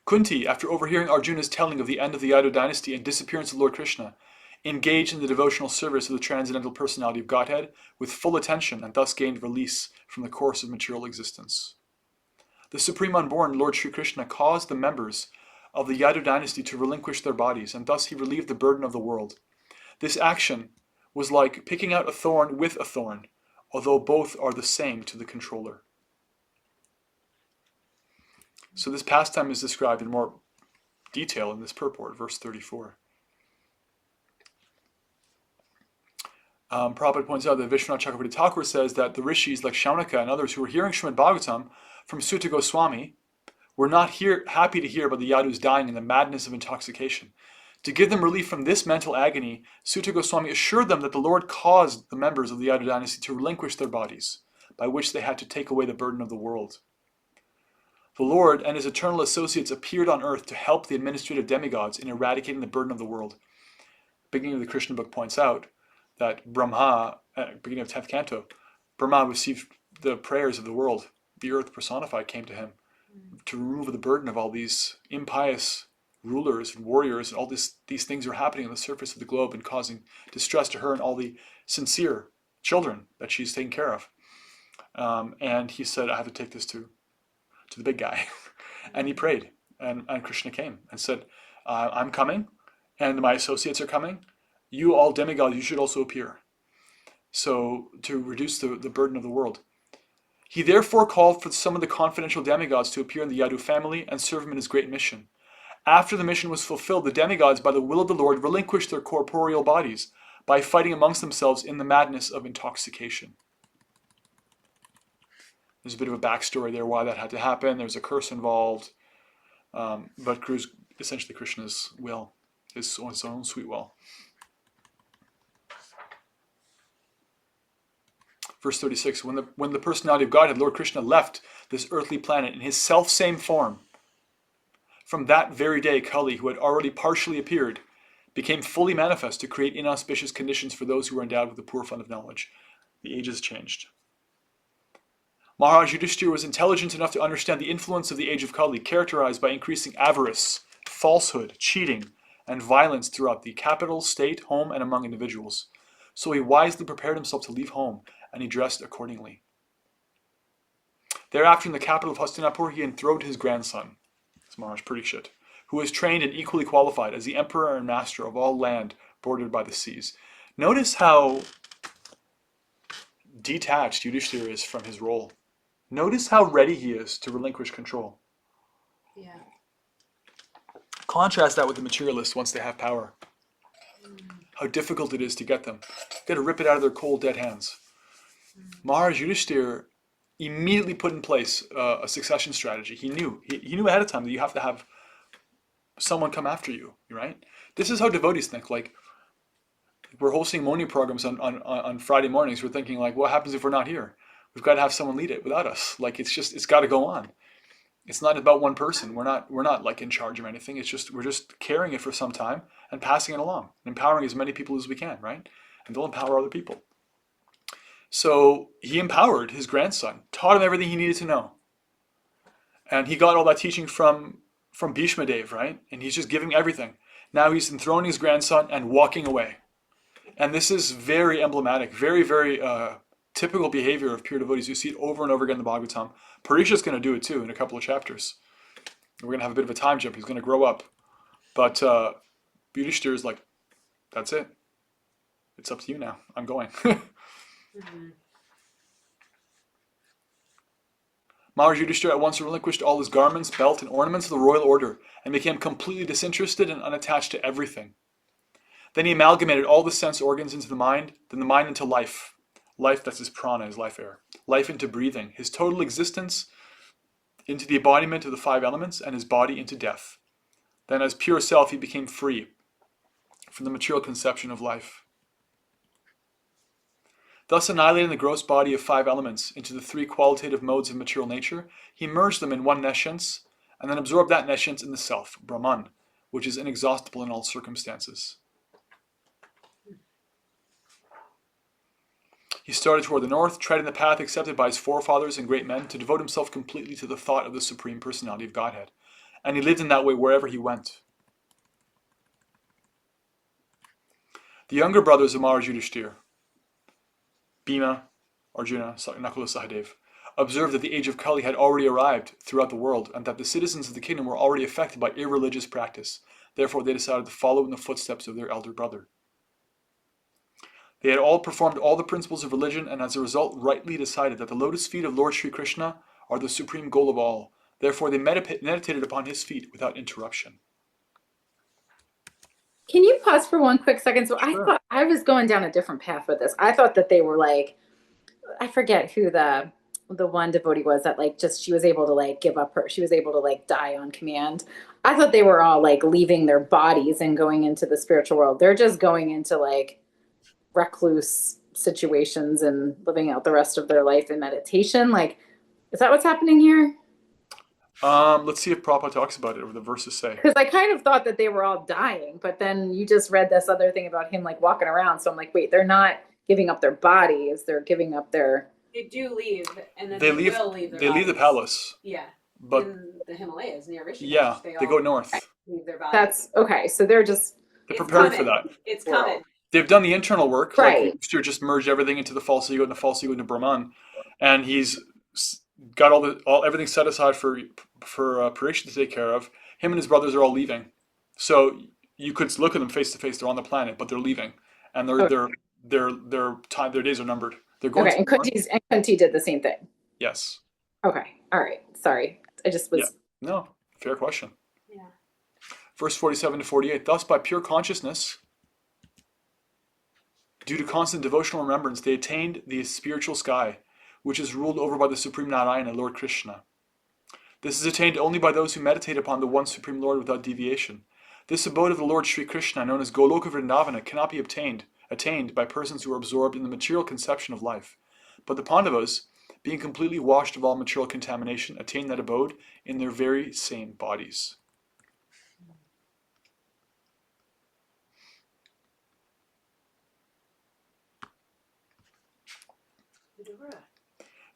Speaker 1: Kunti, after overhearing Arjuna's telling of the end of the Yadu dynasty and disappearance of Lord Krishna, engaged in the devotional service of the transcendental personality of Godhead with full attention and thus gained release from the course of material existence. The Supreme Unborn, Lord Sri Krishna, caused the members of the Yadu dynasty to relinquish their bodies, and thus he relieved the burden of the world. This action was like picking out a thorn with a thorn, although both are the same to the controller. So this pastime is described in more detail in this purport, verse 34. Prabhupada points out that Vishwanath Chakravarti Thakur says that the rishis like Shaunaka and others who were hearing Srimad Bhagavatam from Sutta Goswami were not happy to hear about the Yadus dying in the madness of intoxication. To give them relief from this mental agony, Sutta Goswami assured them that the Lord caused the members of the Yadu dynasty to relinquish their bodies, by which they had to take away the burden of the world. The Lord and his eternal associates appeared on earth to help the administrative demigods in eradicating the burden of the world. The beginning of the Krishna book points out that Brahma, beginning of 10th canto, Brahma received the prayers of the world. The earth personified came to him to remove the burden of all these impious rulers and warriors, and all these things are happening on the surface of the globe and causing distress to her and all the sincere children that she's taking care of. And he said, I have to take this to the big guy. And he prayed, and Krishna came and said, I'm coming, and my associates are coming. You all demigods, you should also appear. So to reduce the burden of the world. He therefore called for some of the confidential demigods to appear in the Yadu family and serve him in his great mission. After the mission was fulfilled, the demigods, by the will of the Lord, relinquished their corporeal bodies by fighting amongst themselves in the madness of intoxication. There's a bit of a backstory there why that had to happen. There's a curse involved, but essentially Krishna's will, his own sweet will. Verse 36, when the personality of Godhead, Lord Krishna, left this earthly planet in his self-same form, from that very day, Kali, who had already partially appeared, became fully manifest to create inauspicious conditions for those who were endowed with the poor fund of knowledge. The ages changed. Maharaj Yudhishthira was intelligent enough to understand the influence of the age of Kali, characterized by increasing avarice, falsehood, cheating, and violence throughout the capital, state, home, and among individuals. So he wisely prepared himself to leave home, and he dressed accordingly. Thereafter, in the capital of Hastinapur, he enthroned his grandson, Maharaj Parikshit, who was trained and equally qualified as the emperor and master of all land bordered by the seas. Notice how detached Yudhishthira is from his role. Notice how ready he is to relinquish control.
Speaker 2: Yeah.
Speaker 1: Contrast that with the materialists once they have power. How difficult it is to get them. You've got to rip it out of their cold, dead hands. Maharaj Yudhishthira immediately put in place a succession strategy. He knew ahead of time that you have to have someone come after you, right? This is how devotees think. Like, we're hosting morning programs on Friday mornings. We're thinking like, what happens if we're not here? We've got to have someone lead it without us. Like it's got to go on. It's not about one person. We're not like in charge of anything. We're just carrying it for some time and passing it along, empowering as many people as we can, right? And they'll empower other people. So he empowered his grandson, taught him everything he needed to know. And he got all that teaching from Bhishma Dev, right? And he's just giving everything. Now he's enthroning his grandson and walking away. And this is very emblematic, very, very typical behavior of pure devotees. You see it over and over again in the Bhagavatam. Parisha's going to do it too in a couple of chapters. We're going to have a bit of a time jump. He's going to grow up. But Yudhishthira is like, that's it. It's up to you now. I'm going. Maharaj Yudhishthira at once relinquished all his garments, belt, and ornaments of the royal order and became completely disinterested and unattached to everything. Then he amalgamated all the sense organs into the mind, then the mind into life. Life, that's his prana, his life air. Life into breathing. His total existence into the embodiment of the 5 elements, and his body into death. Then as pure self, he became free from the material conception of life. Thus annihilating the gross body of 5 elements into the 3 qualitative modes of material nature, he merged them in one nescience, and then absorbed that nescience in the self, Brahman, which is inexhaustible in all circumstances. He started toward the north, treading the path accepted by his forefathers and great men to devote himself completely to the thought of the Supreme Personality of Godhead. And he lived in that way wherever he went. The younger brothers of Maharaj Yudhishthira, Bhima, Arjuna, Nakula, Sahadev, observed that the age of Kali had already arrived throughout the world and that the citizens of the kingdom were already affected by irreligious practice. Therefore, they decided to follow in the footsteps of their elder brother. They had all performed all the principles of religion and as a result rightly decided that the lotus feet of Lord Sri Krishna are the supreme goal of all. Therefore, they meditated upon his feet without interruption.
Speaker 4: Can you pause for one quick second? So I
Speaker 1: Sure.
Speaker 4: thought I was going down a different path with this. I thought that they were like, I forget who the one devotee was that like just she was able to like give up she was able to like die on command. I thought they were all like leaving their bodies and going into the spiritual world. They're just going into like recluse situations and living out the rest of their life in meditation. Like, is that what's happening here?
Speaker 1: Let's see if Prabhupada talks about it or the verses say.
Speaker 4: Because I kind of thought that they were all dying, but then you just read this other thing about him like walking around. So I'm like, wait, they're not giving up their bodies, they're giving up their.
Speaker 2: They do leave, and then
Speaker 1: They
Speaker 2: will leave their
Speaker 1: They leave the
Speaker 2: bodies.
Speaker 1: palace,
Speaker 2: Yeah,
Speaker 1: but
Speaker 2: in the Himalayas near Rishikesh.
Speaker 1: yeah, they
Speaker 2: all
Speaker 1: go north.
Speaker 2: leave their bodies.
Speaker 4: That's okay. So they're just
Speaker 1: They're
Speaker 2: It's
Speaker 1: preparing for
Speaker 2: coming.
Speaker 1: that.
Speaker 2: It's
Speaker 4: Wow.
Speaker 2: coming.
Speaker 1: They've done the internal work.
Speaker 4: Right.
Speaker 1: Like Yudhishthira just merged everything into the false ego and the false ego into Brahman, and he's got everything set aside for Parisha to take care of. Him and his brothers are all leaving, so you could look at them face to face. They're on the planet, but they're leaving, and their days are numbered. They're going.
Speaker 4: okay. And Kunti did the same thing.
Speaker 1: Yes.
Speaker 4: Okay. All right. Sorry. I just was.
Speaker 1: No. Fair question.
Speaker 2: Yeah.
Speaker 1: Verse 47 to 48. Thus, by pure consciousness, due to constant devotional remembrance, they attained the spiritual sky, which is ruled over by the Supreme Narayana, Lord Krishna. This is attained only by those who meditate upon the one Supreme Lord without deviation. This abode of the Lord Sri Krishna, known as Goloka Vrindavana, cannot be attained by persons who are absorbed in the material conception of life. But the Pandavas, being completely washed of all material contamination, attain that abode in their very same bodies.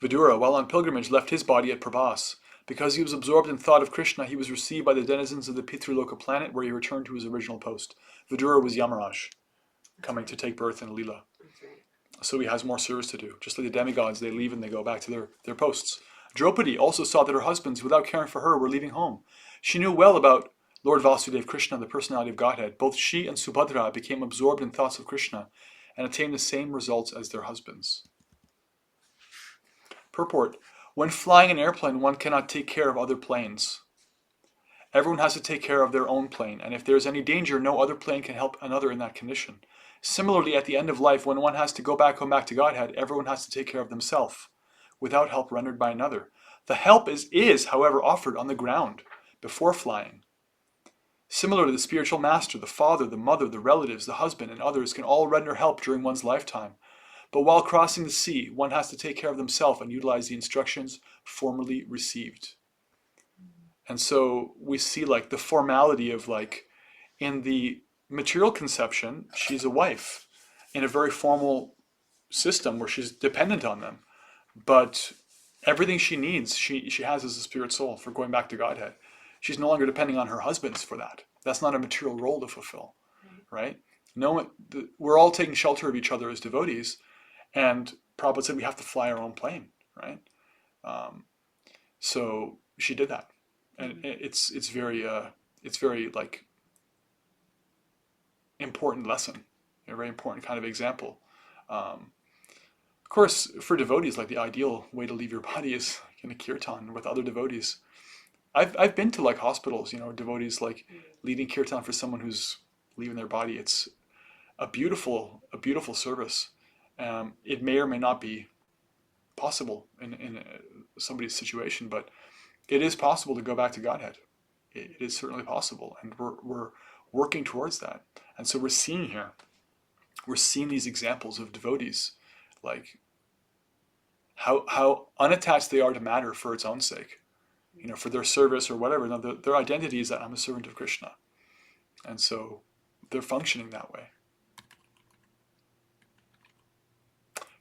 Speaker 1: Vidura, while on pilgrimage, left his body at Prabhas. Because he was absorbed in thought of Krishna, he was received by the denizens of the Pitruloka planet, where he returned to his original post. Vidura was Yamaraj, coming to take birth in Leela.
Speaker 2: That's right.
Speaker 1: So he has more service to do. Just like the demigods, they leave and they go back to their posts. Draupadi also saw that her husbands, without caring for her, were leaving home. She knew well about Lord Vasudeva Krishna, the personality of Godhead. Both she and Subhadra became absorbed in thoughts of Krishna and attained the same results as their husbands. Purport. When flying an airplane, one cannot take care of other planes. Everyone has to take care of their own plane, and if there is any danger, no other plane can help another in that condition. Similarly, at the end of life, when one has to go back home back to Godhead, everyone has to take care of themselves, without help rendered by another. The help is, however, offered on the ground, before flying. Similar to the spiritual master, the father, the mother, the relatives, the husband, and others can all render help during one's lifetime. But while crossing the sea, one has to take care of themselves and utilize the instructions formerly received. And so we see like the formality of like in the material conception, she's a wife in a very formal system where she's dependent on them. But everything she needs, she has as a spirit soul for going back to Godhead. She's no longer depending on her husbands for that. That's not a material role to fulfill, right? No, we're all taking shelter of each other as devotees, and Prabhupada said we have to fly our own plane, right? So she did that, and it's very like important lesson, a very important kind of example. Of course, for devotees, like the ideal way to leave your body is in a kirtan with other devotees. I've been to like hospitals, devotees like leading kirtan for someone who's leaving their body. It's a beautiful service. It may or may not be possible in somebody's situation, but it is possible to go back to Godhead. It is certainly possible, and we're working towards that. And so we're seeing these examples of devotees, like how unattached they are to matter for its own sake, for their service or whatever. Now, their identity is that I'm a servant of Krishna, and so they're functioning that way.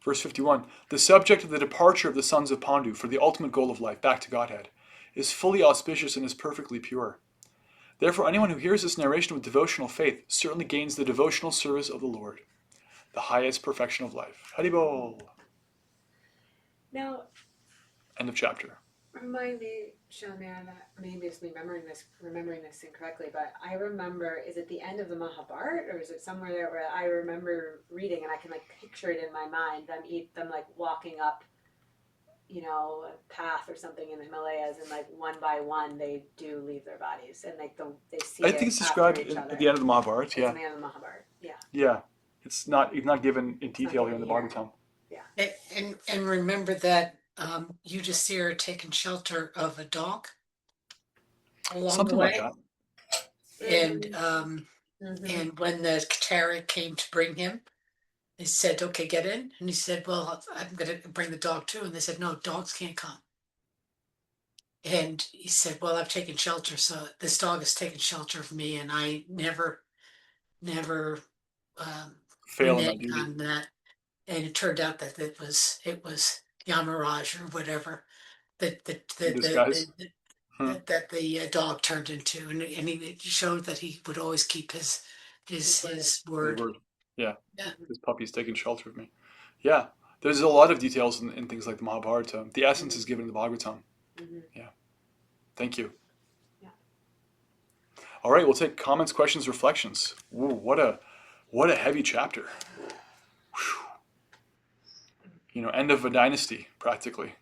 Speaker 1: Verse 51, the subject of the departure of the sons of Pandu for the ultimate goal of life, back to Godhead, is fully auspicious and is perfectly pure. Therefore, anyone who hears this narration with devotional faith certainly gains the devotional service of the Lord, the highest perfection of life. Haribol.
Speaker 2: Now,
Speaker 1: End of chapter.
Speaker 2: remind me, Shamir, that maybe it's me remembering this incorrectly, but I remember, is it the end of the Mahabharata, or is it somewhere there where I remember reading and I can like picture it in my mind, them like walking up, a path or something in the Himalayas, and like one by one they do leave their bodies, and like they see
Speaker 1: I
Speaker 2: it
Speaker 1: think it's
Speaker 2: after
Speaker 1: described
Speaker 2: each other.
Speaker 1: at the end of the Mahabharata.
Speaker 2: It's
Speaker 1: Yeah.
Speaker 2: the end of the Mahabharata. Yeah.
Speaker 1: Yeah. It's not given in detail here in the
Speaker 2: given here.
Speaker 1: Bhagavatam.
Speaker 3: And remember that Yudhisthira had taken shelter of a dog along
Speaker 1: Something
Speaker 3: the
Speaker 1: like
Speaker 3: way.
Speaker 1: that.
Speaker 3: And when the chariot came to bring him, they said, okay, get in. And he said, well, I'm going to bring the dog too. And they said, no, dogs can't come. And he said, well, I've taken shelter. So this dog has taken shelter of me. And I never
Speaker 1: Fail in that
Speaker 3: reneged
Speaker 1: duty.
Speaker 3: on that. And it turned out that it was Yamaraj or whatever that
Speaker 1: Disguise.
Speaker 3: that the dog turned into, and he showed that he would always keep his word.
Speaker 1: Yeah.
Speaker 3: Yeah.
Speaker 1: This puppy's taking shelter of me. Yeah. There's a lot of details in things like the Mahabharata. The essence is given in the Bhagavatam. Yeah. Thank you.
Speaker 2: Yeah.
Speaker 1: All right, we'll take comments, questions, reflections. Ooh, what a heavy chapter. Whew. End of a dynasty, practically.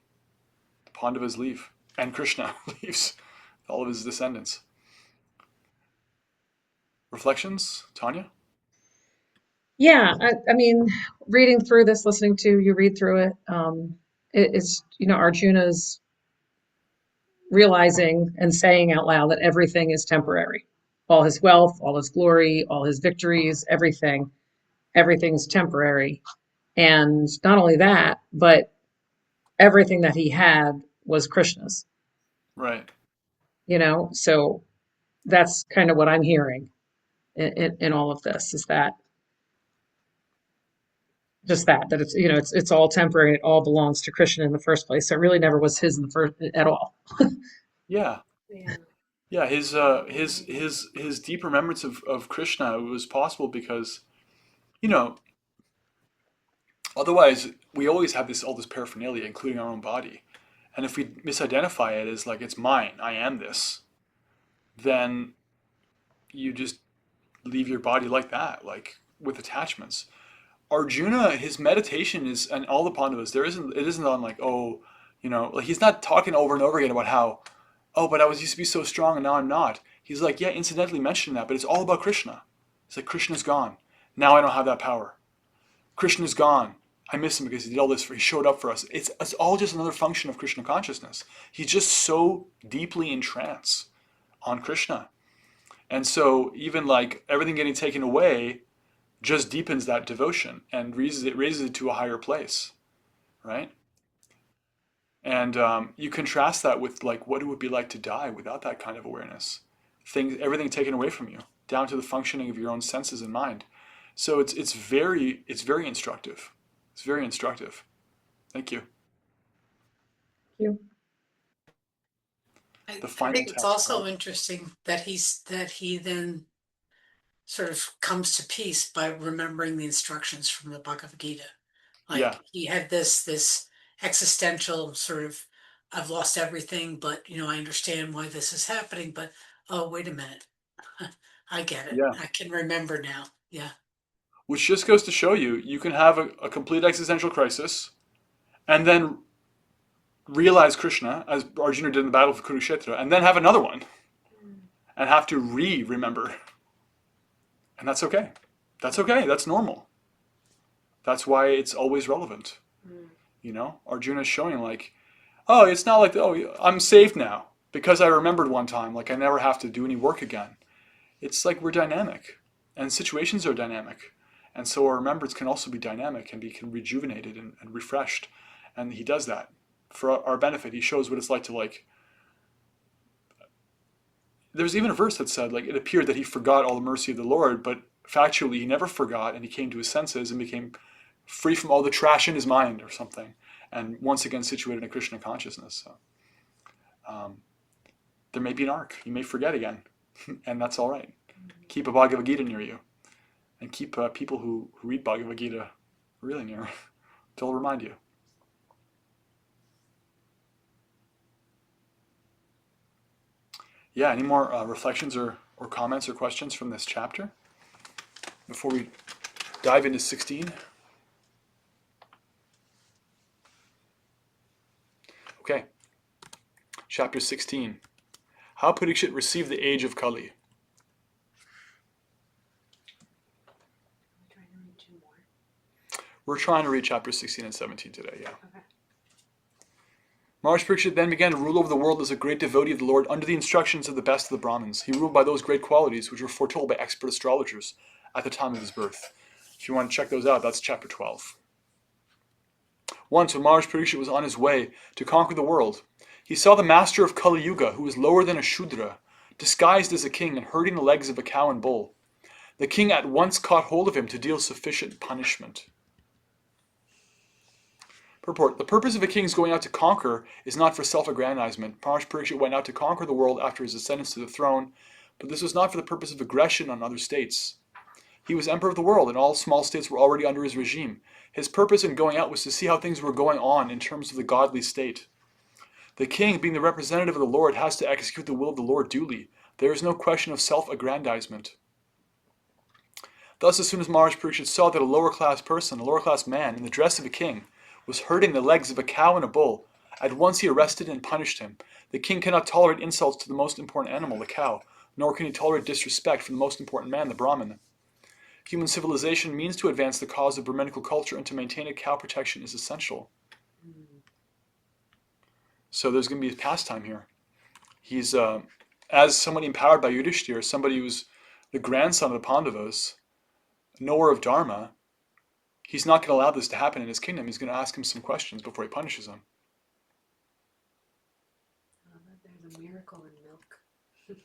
Speaker 1: The Pandavas leave, and Krishna leaves all of his descendants. Reflections, Tanya?
Speaker 5: Yeah, I mean, reading through this, listening to you read through it, it's, Arjuna's realizing and saying out loud that everything is temporary. All his wealth, all his glory, all his victories, everything's temporary. And not only that, but everything that he had was Krishna's.
Speaker 1: Right.
Speaker 5: So that's kind of what I'm hearing in all of this, is that just that it's all temporary. It all belongs to Krishna in the first place. So it really never was his in the first at all.
Speaker 1: Yeah.
Speaker 2: Yeah.
Speaker 1: Yeah, his deep remembrance of Krishna was possible because, otherwise we always have all this paraphernalia, including our own body. And if we misidentify it as like it's mine, I am this, then you just leave your body like that, like with attachments. Arjuna, his meditation is, and all the Pandavas, it isn't on like, like he's not talking over and over again about how, but I used to be so strong and now I'm not. He's like, yeah, incidentally mentioning that, but it's all about Krishna. It's like, Krishna's gone. Now I don't have that power. Krishna's gone. I miss him because he did all this he showed up for us. It's all just another function of Krishna consciousness. He's just so deeply in trance on Krishna. And so even like everything getting taken away just deepens that devotion and raises it to a higher place, right? And you contrast that with like what it would be like to die without that kind of awareness. Everything taken away from you, down to the functioning of your own senses and mind. So it's very instructive. It's very instructive. Thank you.
Speaker 5: You.
Speaker 1: The
Speaker 3: I
Speaker 1: final
Speaker 3: think it's
Speaker 1: text,
Speaker 3: also
Speaker 1: right?
Speaker 3: interesting that he then sort of comes to peace by remembering the instructions from the Bhagavad Gita.
Speaker 1: Yeah,
Speaker 3: Like he had this existential sort of, I've lost everything, but I understand why this is happening, but oh, wait a minute. I get it.
Speaker 1: yeah.
Speaker 3: I can remember now. Yeah.
Speaker 1: Which just goes to show you, you can have a complete existential crisis and then realize Krishna, as Arjuna did in the battle of Kurukshetra, and then have another one and have to remember. And that's okay. That's okay. That's normal. That's why it's always relevant. Arjuna is showing like, oh, it's not like, oh, I'm saved now because I remembered one time, like I never have to do any work again. It's like we're dynamic and situations are dynamic. And so our remembrance can also be dynamic and be rejuvenated and refreshed. And he does that for our benefit. He shows what it's like to like, there's even a verse that said like, it appeared that he forgot all the mercy of the Lord, but factually he never forgot and he came to his senses and became free from all the trash in his mind or something. And once again situated in Krishna consciousness. So there may be an arc. You may forget again. And that's all right. Keep a Bhagavad Gita near you. And keep people who read Bhagavad Gita really near. They'll remind you. Yeah, any more reflections or comments or questions from this chapter before we dive into 16? Okay. Chapter 16. How Parikshit received the age of Kali. We're trying to read chapters 16 and 17 today, yeah.
Speaker 2: Okay.
Speaker 1: Maharaj Parikshit then began to rule over the world as a great devotee of the Lord under the instructions of the best of the Brahmins. He ruled by those great qualities which were foretold by expert astrologers at the time of his birth. If you want to check those out, that's chapter 12. Once, when Maharaj Parikshit was on his way to conquer the world, he saw the master of Kali Yuga, who was lower than a Shudra, disguised as a king and herding the legs of a cow and bull. The king at once caught hold of him to deal sufficient punishment. Purport. The purpose of a king's going out to conquer is not for self-aggrandizement. Maharaj Parikshit went out to conquer the world after his ascendance to the throne, but this was not for the purpose of aggression on other states. He was emperor of the world, and all small states were already under his regime. His purpose in going out was to see how things were going on in terms of the godly state. The king, being the representative of the Lord, has to execute the will of the Lord duly. There is no question of self-aggrandizement. Thus, as soon as Maharaj Parikshit saw that a lower-class person, a lower-class man, in the dress of a king, was herding the legs of a cow and a bull, at once he arrested and punished him. The king cannot tolerate insults to the most important animal, the cow, nor can he tolerate disrespect for the most important man, the Brahmin. Human civilization means to advance the cause of Brahminical culture, and to maintain a cow protection is essential. So there's going to be a pastime here. He's, as somebody empowered by Yudhishthira, somebody who's the grandson of the Pandavas, knower of Dharma, he's not going to allow this to happen in his kingdom. He's going to ask him some questions before he punishes him.
Speaker 2: There's a miracle in milk.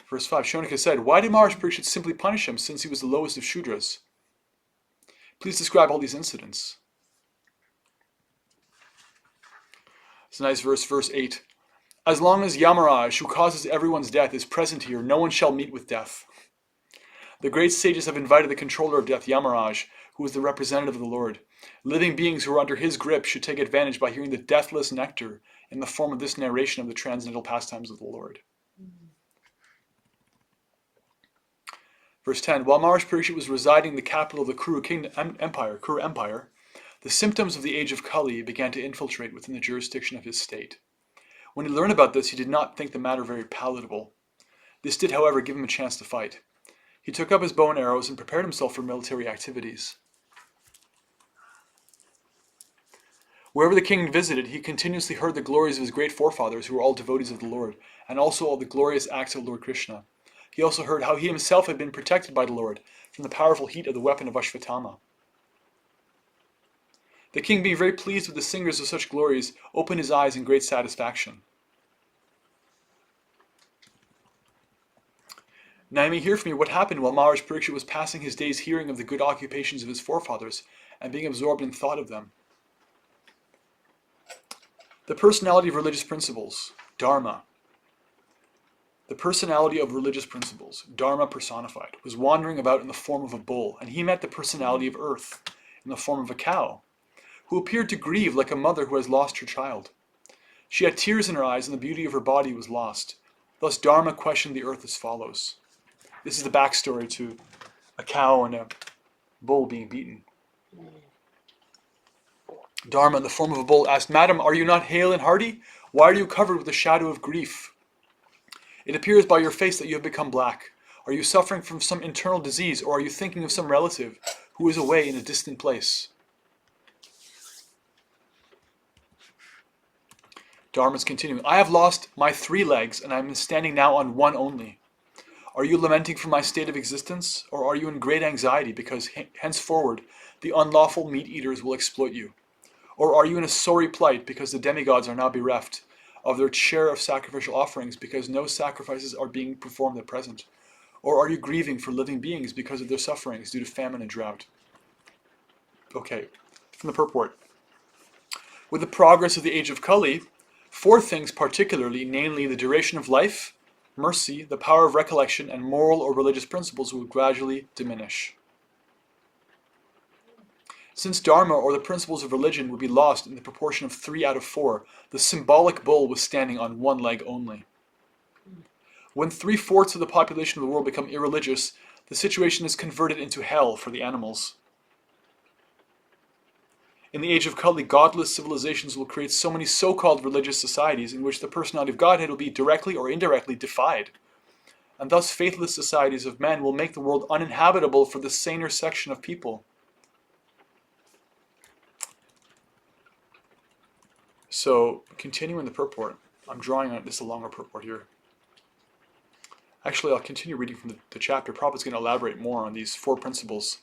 Speaker 1: Verse 5, Shonika said, why did Maharaj Parikshit simply punish him since he was the lowest of Shudras? Please describe all these incidents. It's a nice verse, verse 8. As long as Yamaraj, who causes everyone's death, is present here, no one shall meet with death. The great sages have invited the controller of death, Yamaraj, who is the representative of the Lord. Living beings who are under his grip should take advantage by hearing the deathless nectar in the form of this narration of the transcendental pastimes of the Lord. Verse 10, while Maharaj Parikshit was residing in the capital of the Kuru Empire, the symptoms of the age of Kali began to infiltrate within the jurisdiction of his state. When he learned about this, he did not think the matter very palatable. This did, however, give him a chance to fight. He took up his bow and arrows and prepared himself for military activities. Wherever the king visited, he continuously heard the glories of his great forefathers, who were all devotees of the Lord, and also all the glorious acts of Lord Krishna. He also heard how he himself had been protected by the Lord from the powerful heat of the weapon of Ashvatthama. The king, being very pleased with the singers of such glories, opened his eyes in great satisfaction. Now you may hear from me what happened while Maharaj Parikshit was passing his days hearing of the good occupations of his forefathers and being absorbed in thought of them. The personality of religious principles, Dharma. The personality of religious principles, Dharma personified, was wandering about in the form of a bull, and he met the personality of earth in the form of a cow, who appeared to grieve like a mother who has lost her child. She had tears in her eyes, and the beauty of her body was lost. Thus Dharma questioned the earth as follows. This is the backstory to a cow and a bull being beaten. Dharma, in the form of a bull, asked, "Madam, are you not hale and hearty? Why are you covered with the shadow of grief? It appears by your face that you have become black. Are you suffering from some internal disease, or are you thinking of some relative who is away in a distant place?" Dharma is continuing. "I have lost my 3 legs, and I am standing now on one only. Are you lamenting for my state of existence, or are you in great anxiety because henceforward the unlawful meat-eaters will exploit you? Or are you in a sorry plight because the demigods are now bereft of their share of sacrificial offerings because no sacrifices are being performed at present? Or are you grieving for living beings because of their sufferings due to famine and drought?" Okay, from the purport. With the progress of the age of Kali, 4 things particularly, namely the duration of life, mercy, the power of recollection, and moral or religious principles will gradually diminish. Since Dharma, or the principles of religion, would be lost in the proportion of 3 out of 4, the symbolic bull was standing on one leg only. When 3/4 of the population of the world become irreligious, the situation is converted into hell for the animals. In the age of Kali, godless civilizations will create so many so-called religious societies in which the personality of Godhead will be directly or indirectly defied. And thus faithless societies of men will make the world uninhabitable for the saner section of people. So, continuing the purport, I'm drawing on this a longer purport here. Actually, I'll continue reading from the chapter. Prabhupada's going to elaborate more on these 4 principles.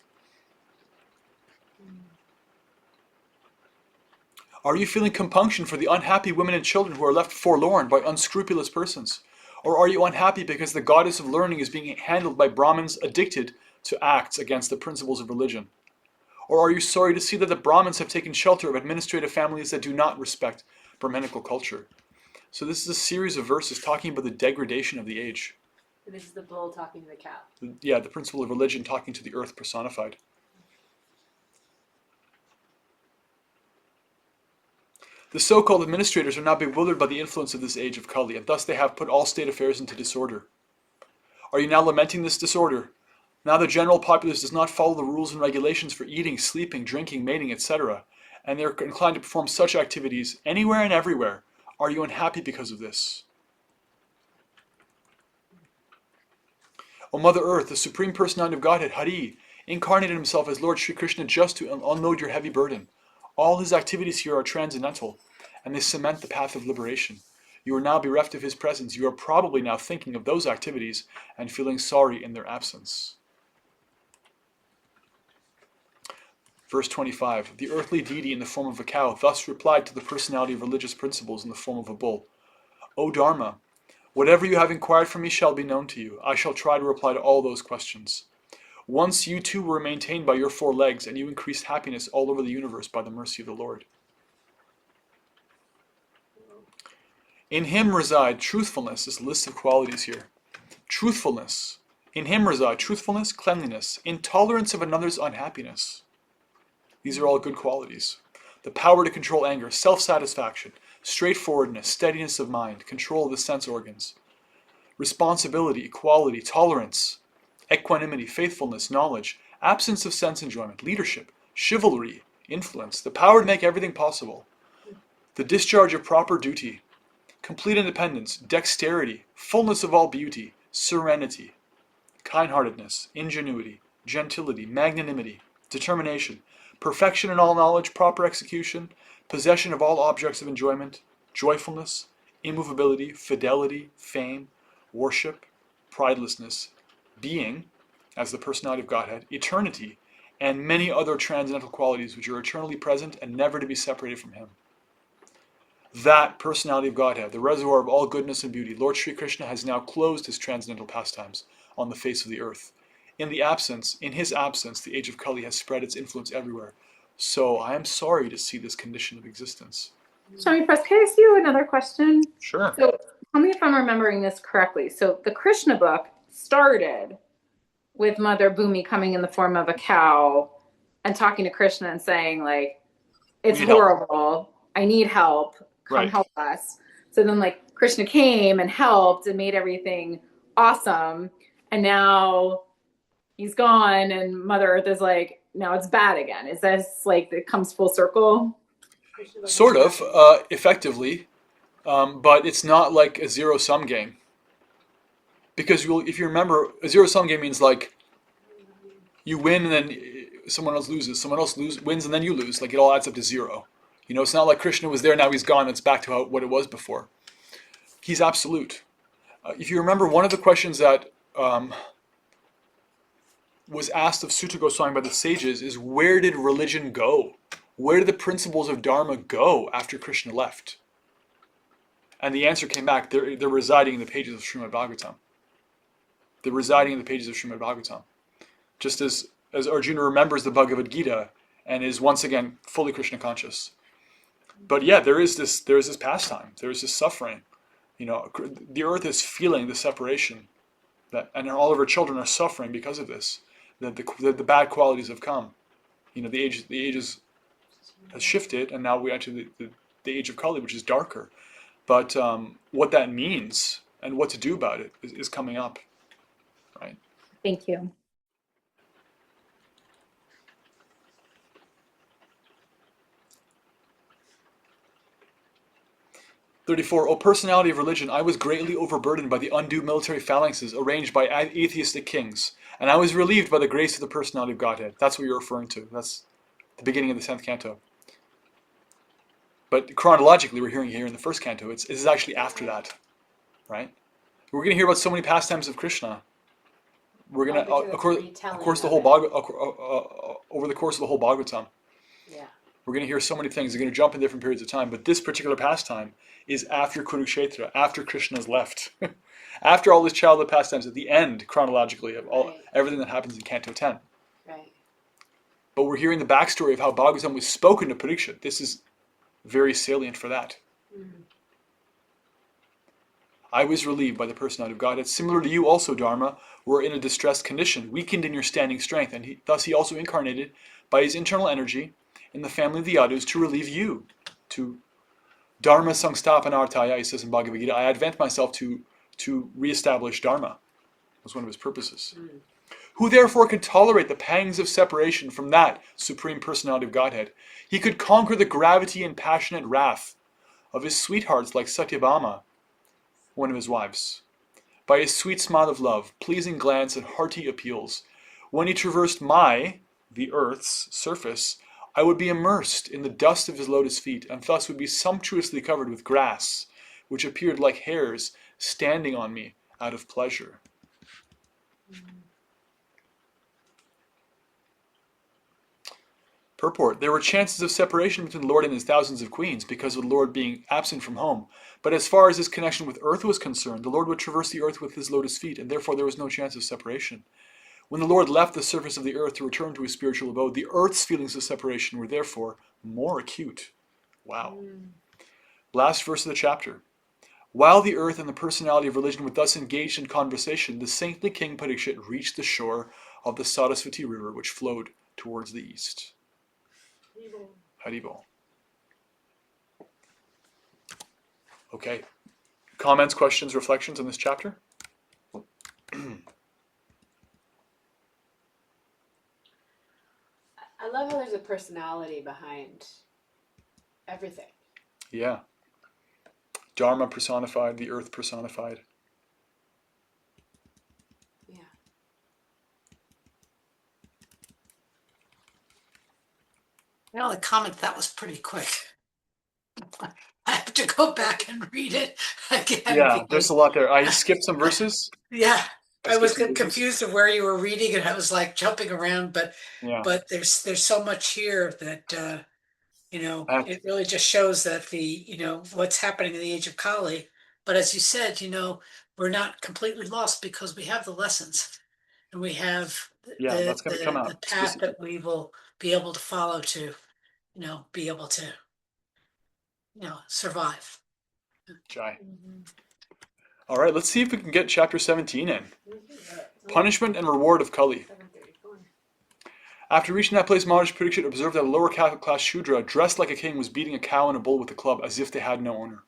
Speaker 1: Are you feeling compunction for the unhappy women and children who are left forlorn by unscrupulous persons? Or are you unhappy because the goddess of learning is being handled by Brahmins addicted to acts against the principles of religion? Or are you sorry to see that the Brahmins have taken shelter of administrative families that do not respect Brahminical culture? So this is a series of verses talking about the degradation of the age.
Speaker 2: This is the bull talking to the cow.
Speaker 1: Yeah, the principle of religion talking to the earth personified. The so-called administrators are now bewildered by the influence of this age of Kali, and thus they have put all state affairs into disorder. Are you now lamenting this disorder? Now the general populace does not follow the rules and regulations for eating, sleeping, drinking, mating, etc., and they are inclined to perform such activities anywhere and everywhere. Are you unhappy because of this? O Mother Earth, the Supreme Personality of Godhead, Hari, incarnated himself as Lord Sri Krishna just to unload your heavy burden. All his activities here are transcendental, and they cement the path of liberation. You are now bereft of his presence. You are probably now thinking of those activities and feeling sorry in their absence. Verse 25. The earthly deity in the form of a cow thus replied to the personality of religious principles in the form of a bull. O Dharma, whatever you have inquired from me shall be known to you. I shall try to reply to all those questions. Once you too were maintained by your 4 legs, and you increased happiness all over the universe by the mercy of the Lord. In him reside truthfulness. This list of qualities here. Truthfulness. In him reside truthfulness, cleanliness, intolerance of another's unhappiness. These are all good qualities. The power to control anger, self-satisfaction, straightforwardness, steadiness of mind, control of the sense organs, responsibility, equality, tolerance, equanimity, faithfulness, knowledge, absence of sense enjoyment, leadership, chivalry, influence, the power to make everything possible, the discharge of proper duty, complete independence, dexterity, fullness of all beauty, serenity, kindheartedness, ingenuity, gentility, magnanimity, determination, perfection in all knowledge, proper execution, possession of all objects of enjoyment, joyfulness, immovability, fidelity, fame, worship, pridelessness, being, as the personality of Godhead, eternity, and many other transcendental qualities which are eternally present and never to be separated from him. That personality of Godhead, the reservoir of all goodness and beauty, Lord Sri Krishna has now closed his transcendental pastimes on the face of the earth. In his absence, the age of Kali has spread its influence everywhere. So I am sorry to see this condition of existence.
Speaker 4: Swami Press, can I ask you another question?
Speaker 1: Sure.
Speaker 4: So tell me if I'm remembering this correctly. So the Krishna book started with Mother Bhumi coming in the form of a cow and talking to Krishna and saying, like, it's horrible. I need help. Come help us. So then, like, Krishna came and helped and made everything awesome. And now he's gone and Mother Earth is like, now it's bad again. Is this like, it comes full circle?
Speaker 1: Sort of, effectively. But it's not like a zero-sum game. Because if you remember, a zero-sum game means like you win and then someone else loses. Someone else wins and then you lose. Like it all adds up to zero. You know, it's not like Krishna was there, now he's gone, it's back to what it was before. He's absolute. If you remember, one of the questions that was asked of Sutta Goswami by the sages is, where did religion go? Where did the principles of Dharma go after Krishna left? And the answer came back, they're residing in the pages of Srimad Bhagavatam. They're residing in the pages of Srimad Bhagavatam. Just as Arjuna remembers the Bhagavad Gita and is once again fully Krishna conscious. But yeah, there is this pastime, there is this suffering. You know, the earth is feeling the separation, and all of her children are suffering because of this. That the bad qualities have come. You know, the ages has shifted, and now we enter the age of Kali, which is darker. But what that means and what to do about it is coming up, right?
Speaker 4: Thank you.
Speaker 1: O personality of religion, I was greatly overburdened by the undue military phalanxes arranged by atheistic kings, and I was relieved by the grace of the personality of Godhead. That's what you're referring to. That's the beginning of the 10th canto. But chronologically, we're hearing here in the first canto, this is actually after that, right? We're going to hear about so many pastimes of Krishna. We're going to, of course, the whole over the course of the whole Bhagavatam.
Speaker 2: Yeah.
Speaker 1: We're going to hear so many things. They're going to jump in different periods of time. But this particular pastime is after Kurukshetra, after Krishna's left. After all his childhood pastimes, at the end, chronologically, of everything that happens in Canto 10.
Speaker 2: Right.
Speaker 1: But we're hearing the backstory of how Bhagavatam was spoken to Parikshit. This is very salient for that. Mm-hmm. I was relieved by the personality of Godhead. Similar to you also, Dharma, were in a distressed condition, weakened in your standing strength, and thus he also incarnated by his internal energy in the family of the Yadus to relieve you. To Dharma Sangstapanartaya, he says in Bhagavad Gita, I advent myself to reestablish Dharma. Was one of his purposes. Mm. Who therefore could tolerate the pangs of separation from that supreme personality of Godhead? He could conquer the gravity and passionate wrath of his sweethearts like Satyabhama, one of his wives, by his sweet smile of love, pleasing glance, and hearty appeals. When he traversed the earth's surface, I would be immersed in the dust of his lotus feet, and thus would be sumptuously covered with grass, which appeared like hairs standing on me out of pleasure. Purport. There were chances of separation between the Lord and his thousands of queens because of the Lord being absent from home. But as far as his connection with earth was concerned, the Lord would traverse the earth with his lotus feet, and therefore there was no chance of separation. When the Lord left the surface of the earth to return to his spiritual abode, the earth's feelings of separation were therefore more acute. Wow. Last verse of the chapter. While the earth and the personality of religion were thus engaged in conversation, the saintly king Parikshit reached the shore of the Saraswati river, which flowed towards the east. Haribol. Okay. Comments, questions, reflections on this chapter?
Speaker 2: I love how there's a personality behind everything.
Speaker 1: Yeah. Dharma personified, the earth personified.
Speaker 2: Yeah.
Speaker 3: You know, the comment, that was pretty quick. I have to go back and read it again.
Speaker 1: Yeah, there's a lot there. I skipped some verses.
Speaker 3: Yeah. I was confused of where you were reading, and I was like jumping around,
Speaker 1: Yeah.
Speaker 3: but there's so much here that
Speaker 1: Uh,
Speaker 3: it really just shows that what's happening in the age of Kali. But as you said, we're not completely lost because we have the lessons and we have
Speaker 1: yeah, that's going to come
Speaker 3: the
Speaker 1: out
Speaker 3: path that we will be able to follow to, be able to, survive.
Speaker 1: Jai. All right, let's see if we can get chapter 17 in. Punishment and reward of Kali. After reaching that place, Maharaj Parikshit observed that a lower class Shudra, dressed like a king, was beating a cow and a bull with a club as if they had no owner.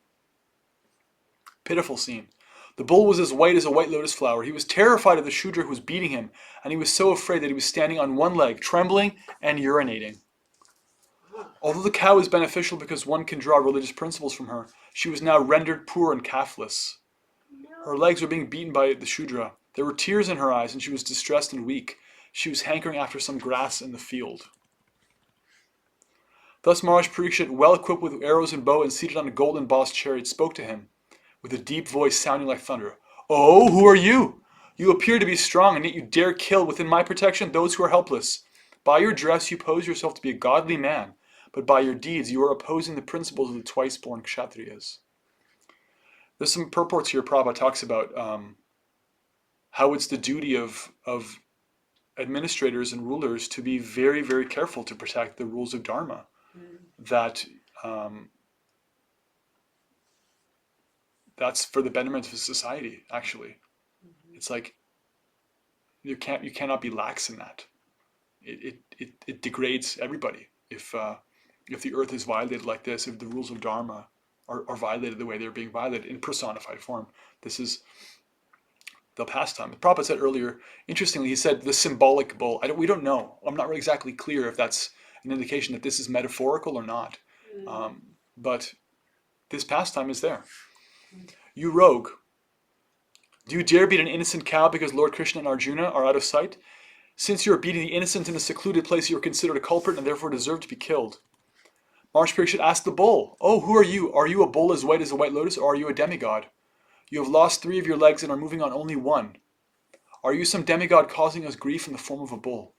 Speaker 1: Pitiful scene. The bull was as white as a white lotus flower. He was terrified of the Shudra who was beating him, and he was so afraid that he was standing on one leg, trembling and urinating. Although the cow is beneficial because one can draw religious principles from her, she was now rendered poor and calfless. Her legs were being beaten by the Shudra. There were tears in her eyes, and she was distressed and weak. She was hankering after some grass in the field. Thus Maharaj Parikshit, well equipped with arrows and bow and seated on a golden bossed chariot, spoke to him, with a deep voice sounding like thunder. "Oh, who are you? You appear to be strong, and yet you dare kill within my protection those who are helpless. By your dress you pose yourself to be a godly man, but by your deeds you are opposing the principles of the twice-born Kshatriyas." There's some purports here Prabhupada talks about how it's the duty of administrators and rulers to be very, very careful to protect the rules of Dharma. That that's for the betterment of society. Actually, it's like you cannot be lax in that. It degrades everybody if the earth is violated like this. If the rules of Dharma are violated the way they're being violated in personified form, this is the pastime. Prabhupada said earlier, interestingly, he said the symbolic bull. We don't know. I'm not really exactly clear if that's an indication that this is metaphorical or not. But this pastime is there. You rogue, do you dare beat an innocent cow because Lord Krishna and Arjuna are out of sight? Since you are beating the innocent in a secluded place, you are considered a culprit and therefore deserve to be killed. Maharaj Parikshit asked the bull, "Oh, who are you? Are you a bull as white as a white lotus, or are you a demigod? You have lost 3 of your legs and are moving on only 1. Are you some demigod causing us grief in the form of a bull?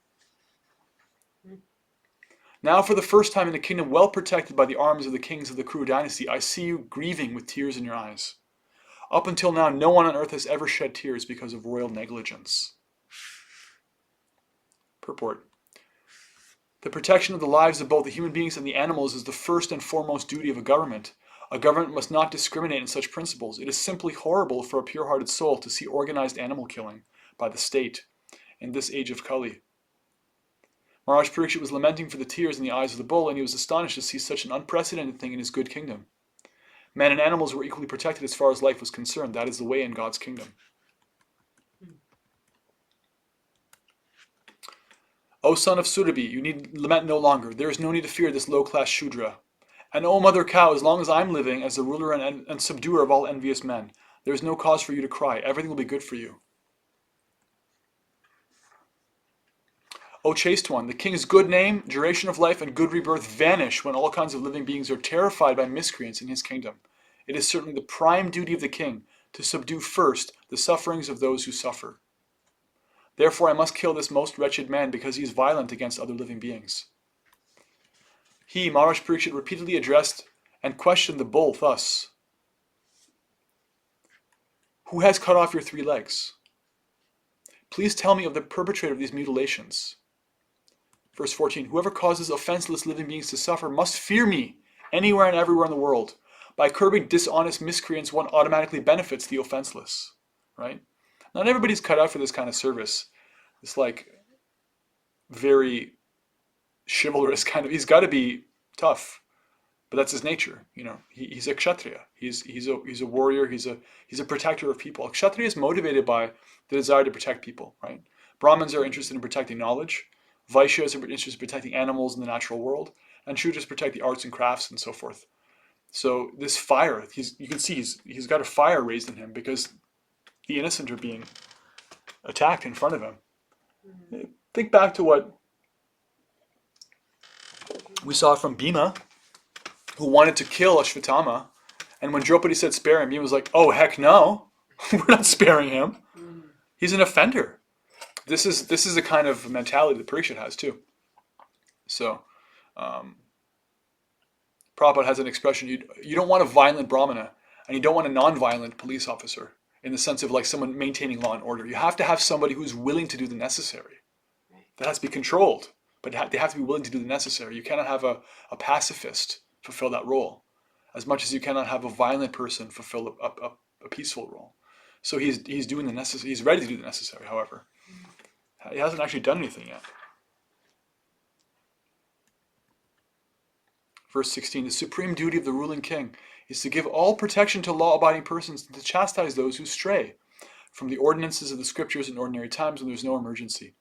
Speaker 1: Now for the first time in a kingdom well protected by the arms of the kings of the Kuru dynasty, I see you grieving with tears in your eyes. Up until now, no one on earth has ever shed tears because of royal negligence." Purport. The protection of the lives of both the human beings and the animals is the first and foremost duty of a government. A government must not discriminate in such principles. It is simply horrible for a pure-hearted soul to see organized animal killing by the state in this age of Kali. Maharaj Parikshit was lamenting for the tears in the eyes of the bull, and he was astonished to see such an unprecedented thing in his good kingdom. Men and animals were equally protected as far as life was concerned. That is the way in God's kingdom. O son of Surabhi, you need lament no longer. There is no need to fear this low-class Shudra. And O mother cow, as long as I am living as the ruler and subduer of all envious men, there is no cause for you to cry. Everything will be good for you. O chaste one, the king's good name, duration of life, and good rebirth vanish when all kinds of living beings are terrified by miscreants in his kingdom. It is certainly the prime duty of the king to subdue first the sufferings of those who suffer. Therefore I must kill this most wretched man because he is violent against other living beings. He, Maharaj Parikshit, repeatedly addressed and questioned the bull thus. Who has cut off your 3 legs? Please tell me of the perpetrator of these mutilations. Verse 14, whoever causes offenseless living beings to suffer must fear me anywhere and everywhere in the world. By curbing dishonest miscreants, one automatically benefits the offenseless. Right? Not everybody's cut out for this kind of service. It's like very chivalrous kind of. He's got to be tough, but that's his nature. He's a kshatriya. He's a warrior. He's a protector of people. A kshatriya is motivated by the desire to protect people. Right? Brahmins are interested in protecting knowledge. Vaishyas are interested in protecting animals in the natural world, and Shudras protect the arts and crafts and so forth. So this fire, you can see he's got a fire raised in him because the innocent are being attacked in front of him. Think back to what we saw from Bhima, who wanted to kill Ashvatthama, and when Draupadi said spare him, he was like, "Oh heck no, we're not sparing him." He's an offender. This is the kind of mentality that Parikshit has too. So, Prabhupada has an expression: you don't want a violent brahmana, and you don't want a non-violent police officer, in the sense of like someone maintaining law and order. You have to have somebody who's willing to do the necessary. That has to be controlled, but they have to be willing to do the necessary. You cannot have a pacifist fulfill that role, as much as you cannot have a violent person fulfill a peaceful role. So he's doing the necessary. He's ready to do the necessary. However, he hasn't actually done anything yet. Verse 16: the supreme duty of the ruling king is to give all protection to law-abiding persons and to chastise those who stray from the ordinances of the scriptures in ordinary times when there's no emergency.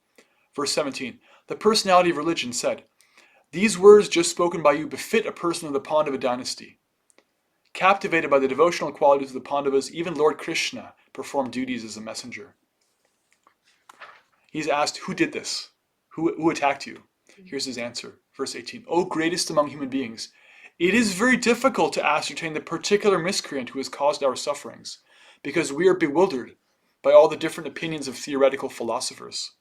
Speaker 1: Verse 17: the personality of religion said, "These words just spoken by you befit a person of the Pandava dynasty." Captivated by the devotional qualities of the Pandavas, even Lord Krishna performed duties as a messenger. He's asked, who did this? Who attacked you? Here's his answer. Verse 18: O greatest among human beings, it is very difficult to ascertain the particular miscreant who has caused our sufferings, because we are bewildered by all the different opinions of theoretical philosophers.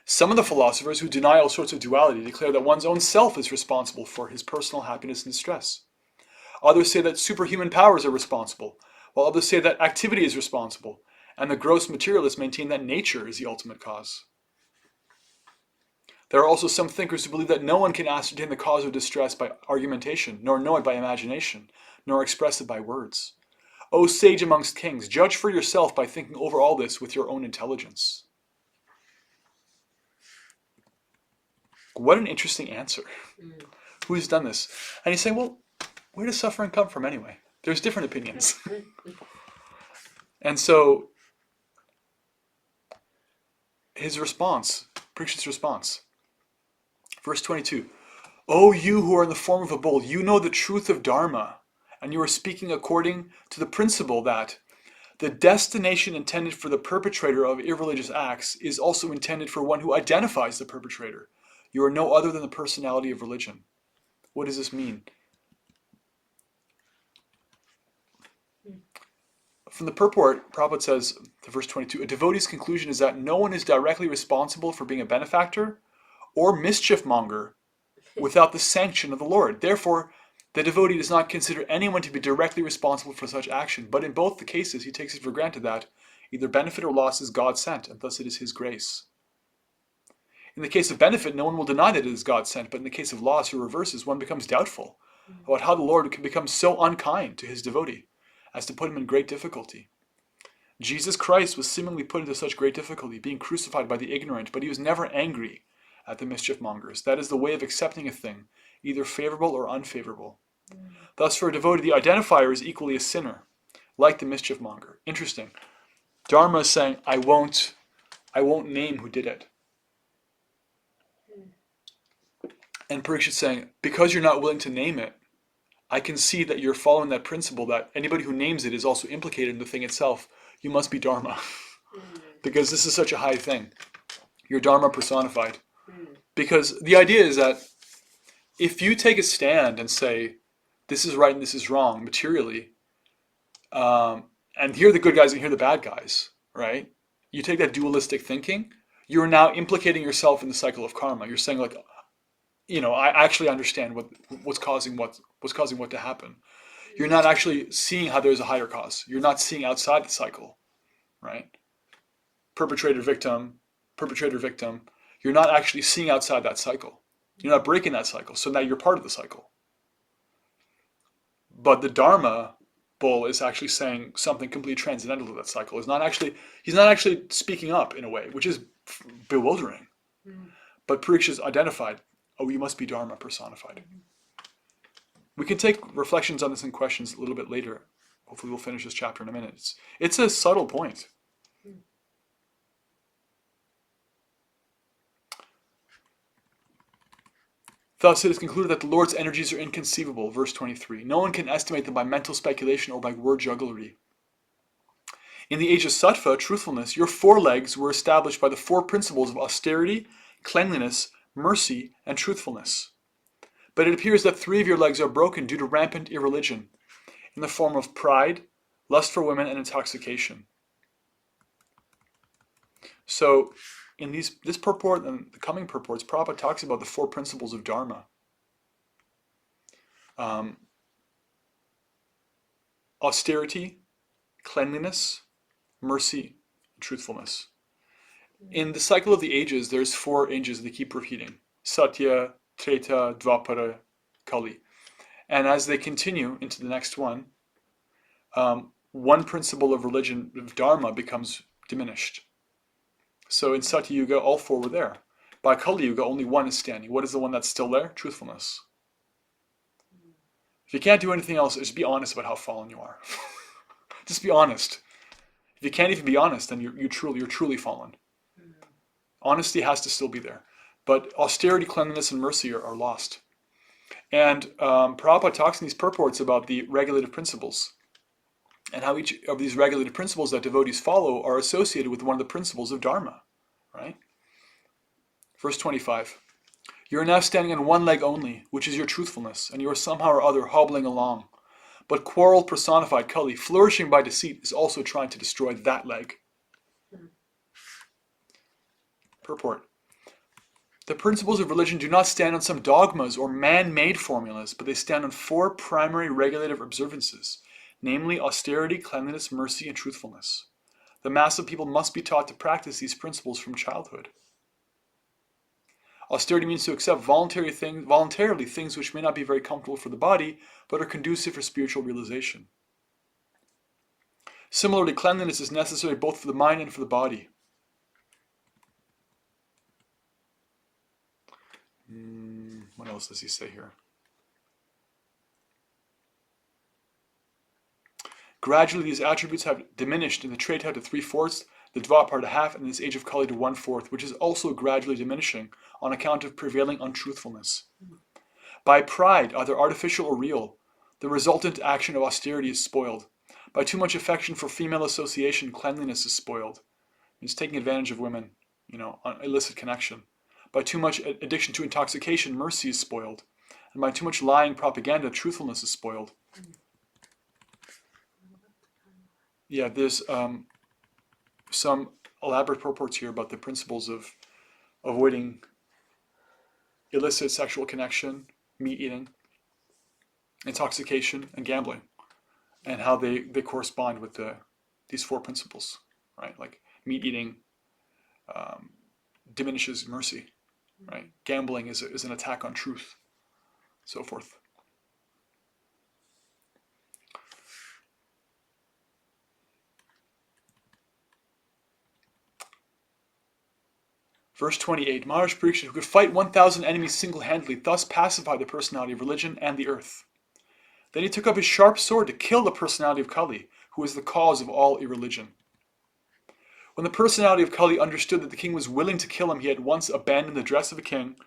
Speaker 1: Some of the philosophers who deny all sorts of duality declare that one's own self is responsible for his personal happiness and distress. Others say that superhuman powers are responsible, while others say that activity is responsible, and the gross materialists maintain that nature is the ultimate cause. There are also some thinkers who believe that no one can ascertain the cause of distress by argumentation, nor know it by imagination, nor express it by words. O sage amongst kings, judge for yourself by thinking over all this with your own intelligence. What an interesting answer. Who has done this? And he's saying, well, where does suffering come from anyway? There's different opinions. And so his response, Parikshit's response, verse 22, O you who are in the form of a bull, you know the truth of Dharma, and you are speaking according to the principle that the destination intended for the perpetrator of irreligious acts is also intended for one who identifies the perpetrator. You are no other than the personality of religion. What does this mean? From the purport, Prabhupada says, to verse 22, a devotee's conclusion is that no one is directly responsible for being a benefactor or mischief monger without the sanction of the Lord. Therefore, the devotee does not consider anyone to be directly responsible for such action, but in both the cases he takes it for granted that either benefit or loss is God sent, and thus it is his grace. In the case of benefit, no one will deny that it is God sent, but in the case of loss or reverses, one becomes doubtful about how the Lord can become so unkind to his devotee as to put him in great difficulty. Jesus Christ was seemingly put into such great difficulty, being crucified by the ignorant, but he was never angry at the mischief mongers. That is the way of accepting a thing, either favorable or unfavorable. Thus, for a devotee, the identifier is equally a sinner, like the mischief monger. Interesting. Dharma is saying, I won't name who did it. And Parikshit is saying, because you're not willing to name it, I can see that you're following that principle that anybody who names it is also implicated in the thing itself. You must be Dharma. Because this is such a high thing. You're Dharma personified. Because the idea is that if you take a stand and say, this is right and this is wrong materially, and here are the good guys and here are the bad guys, right? You take that dualistic thinking, you're now implicating yourself in the cycle of karma. You're saying like, I actually understand what's causing what to happen. You're not actually seeing how there's a higher cause. You're not seeing outside the cycle, right? Perpetrator, victim. You're not actually seeing outside that cycle. You're not breaking that cycle. So now you're part of the cycle. But the Dharma bull is actually saying something completely transcendental to that cycle. He's not actually speaking up in a way, which is bewildering. But Parikshit's identified, oh, you must be Dharma personified. We can take reflections on this and questions a little bit later. Hopefully we'll finish this chapter in a minute. It's a subtle point. Thus, it is concluded that the Lord's energies are inconceivable, verse 23. No one can estimate them by mental speculation or by word jugglery. In the age of Sattva, truthfulness, your four legs were established by the four principles of austerity, cleanliness, mercy, and truthfulness. But it appears that three of your legs are broken due to rampant irreligion, in the form of pride, lust for women, and intoxication. So in this purport and the coming purports, Prabhupada talks about the 4 principles of Dharma. Austerity, cleanliness, mercy, and truthfulness. In the cycle of the ages, there's 4 ages that keep repeating. Satya, Treta, Dvapara, Kali. And as they continue into the next one principle of religion, of Dharma, becomes diminished. So in Satya Yuga, all 4 were there. By Kali Yuga, only 1 is standing. What is the one that's still there? Truthfulness. If you can't do anything else, just be honest about how fallen you are. Just be honest. If you can't even be honest, then you're truly fallen. Honesty has to still be there. But austerity, cleanliness, and mercy are lost. And Prabhupada talks in these purports about the regulative principles and how each of these regulative principles that devotees follow are associated with one of the principles of Dharma. Right? Verse 25. You are now standing on 1 leg only, which is your truthfulness, and you are somehow or other hobbling along. But quarrel personified Kali, flourishing by deceit, is also trying to destroy that leg. Purport. The principles of religion do not stand on some dogmas or man-made formulas, but they stand on 4 primary regulative observances, namely austerity, cleanliness, mercy, and truthfulness. The mass of people must be taught to practice these principles from childhood. Austerity means to accept voluntarily things which may not be very comfortable for the body, but are conducive for spiritual realization. Similarly, cleanliness is necessary both for the mind and for the body. What else does he say here? Gradually, these attributes have diminished in the Treta to 3/4, the Dvapara to 1/2, and in this age of Kali to 1/4, which is also gradually diminishing on account of prevailing untruthfulness. By pride, either artificial or real, the resultant action of austerity is spoiled. By too much affection for female association, cleanliness is spoiled. It's taking advantage of women, on illicit connection. By too much addiction to intoxication, mercy is spoiled. And by too much lying propaganda, truthfulness is spoiled. Yeah, there's some elaborate purports here about the principles of avoiding illicit sexual connection, meat eating, intoxication, and gambling, and how they correspond with these 4 principles, right? Like meat eating diminishes mercy, right? Gambling is an attack on truth, so forth. Verse 28, Maharaj Parikshit, who could fight 1,000 enemies single-handedly, thus pacified the personality of religion and the earth. Then he took up his sharp sword to kill the personality of Kali, who is the cause of all irreligion. When the personality of Kali understood that the king was willing to kill him, he at once abandoned the dress of a king,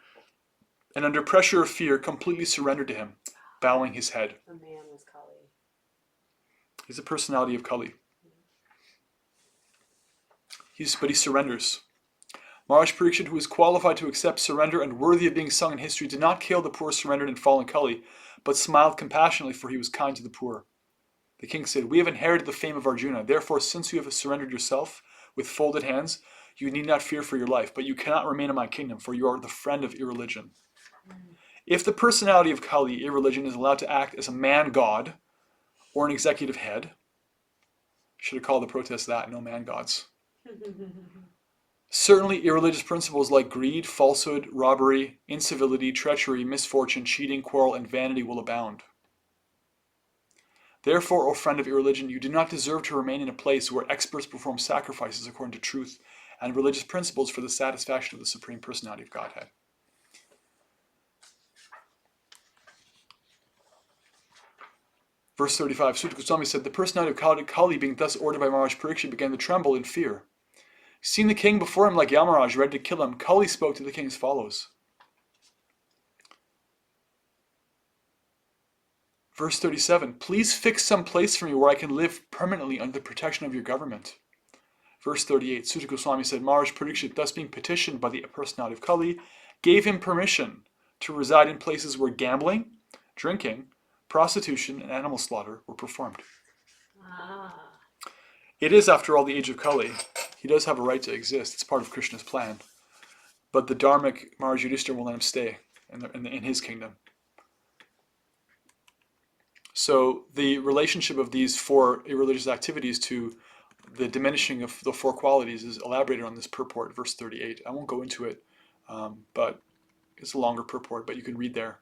Speaker 1: and under pressure of fear, completely surrendered to him, bowing his head.
Speaker 2: The man was Kali.
Speaker 1: He's the personality of Kali. But he surrenders. Maharaj Parikshit, who is qualified to accept surrender and worthy of being sung in history, did not kill the poor surrendered and fallen Kali, but smiled compassionately, for he was kind to the poor. The king said, "We have inherited the fame of Arjuna. Therefore, since you have surrendered yourself with folded hands, you need not fear for your life, but you cannot remain in my kingdom, for you are the friend of irreligion." If the personality of Kali, irreligion, is allowed to act as a man-god or an executive head, should have called the protest that, no man-gods. Certainly, irreligious principles like greed, falsehood, robbery, incivility, treachery, misfortune, cheating, quarrel, and vanity will abound. Therefore, O friend of irreligion, you do not deserve to remain in a place where experts perform sacrifices according to truth and religious principles for the satisfaction of the Supreme Personality of Godhead. Verse 35, Sutta Goswami said, the personality of Kali, being thus ordered by Maharaj Parikshit, began to tremble in fear. Seeing the king before him like Yamaraj, ready to kill him, Kali spoke to the king as follows. Verse 37, please fix some place for me where I can live permanently under the protection of your government. Verse 38, Sutta Goswami said, Maharaj Parikshit, thus being petitioned by the personality of Kali, gave him permission to reside in places where gambling, drinking, prostitution, and animal slaughter were performed. It is, after all, the age of Kali. he does have a right to exist. It's part of Krishna's plan. But the dharmic Maharaj Yudhishthira will let him stay in his kingdom. So the relationship of these 4 irreligious activities to the diminishing of the 4 qualities is elaborated on this purport, verse 38. I won't go into it, but it's a longer purport, but you can read there.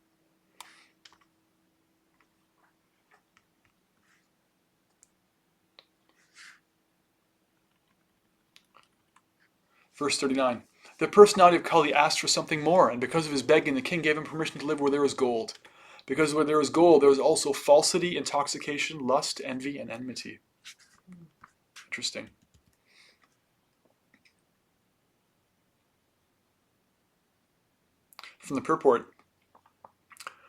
Speaker 1: Verse 39. The personality of Kali asked for something more, and because of his begging, the king gave him permission to live where there was gold. Because where there is gold, there is also falsity, intoxication, lust, envy, and enmity. Interesting. From the purport.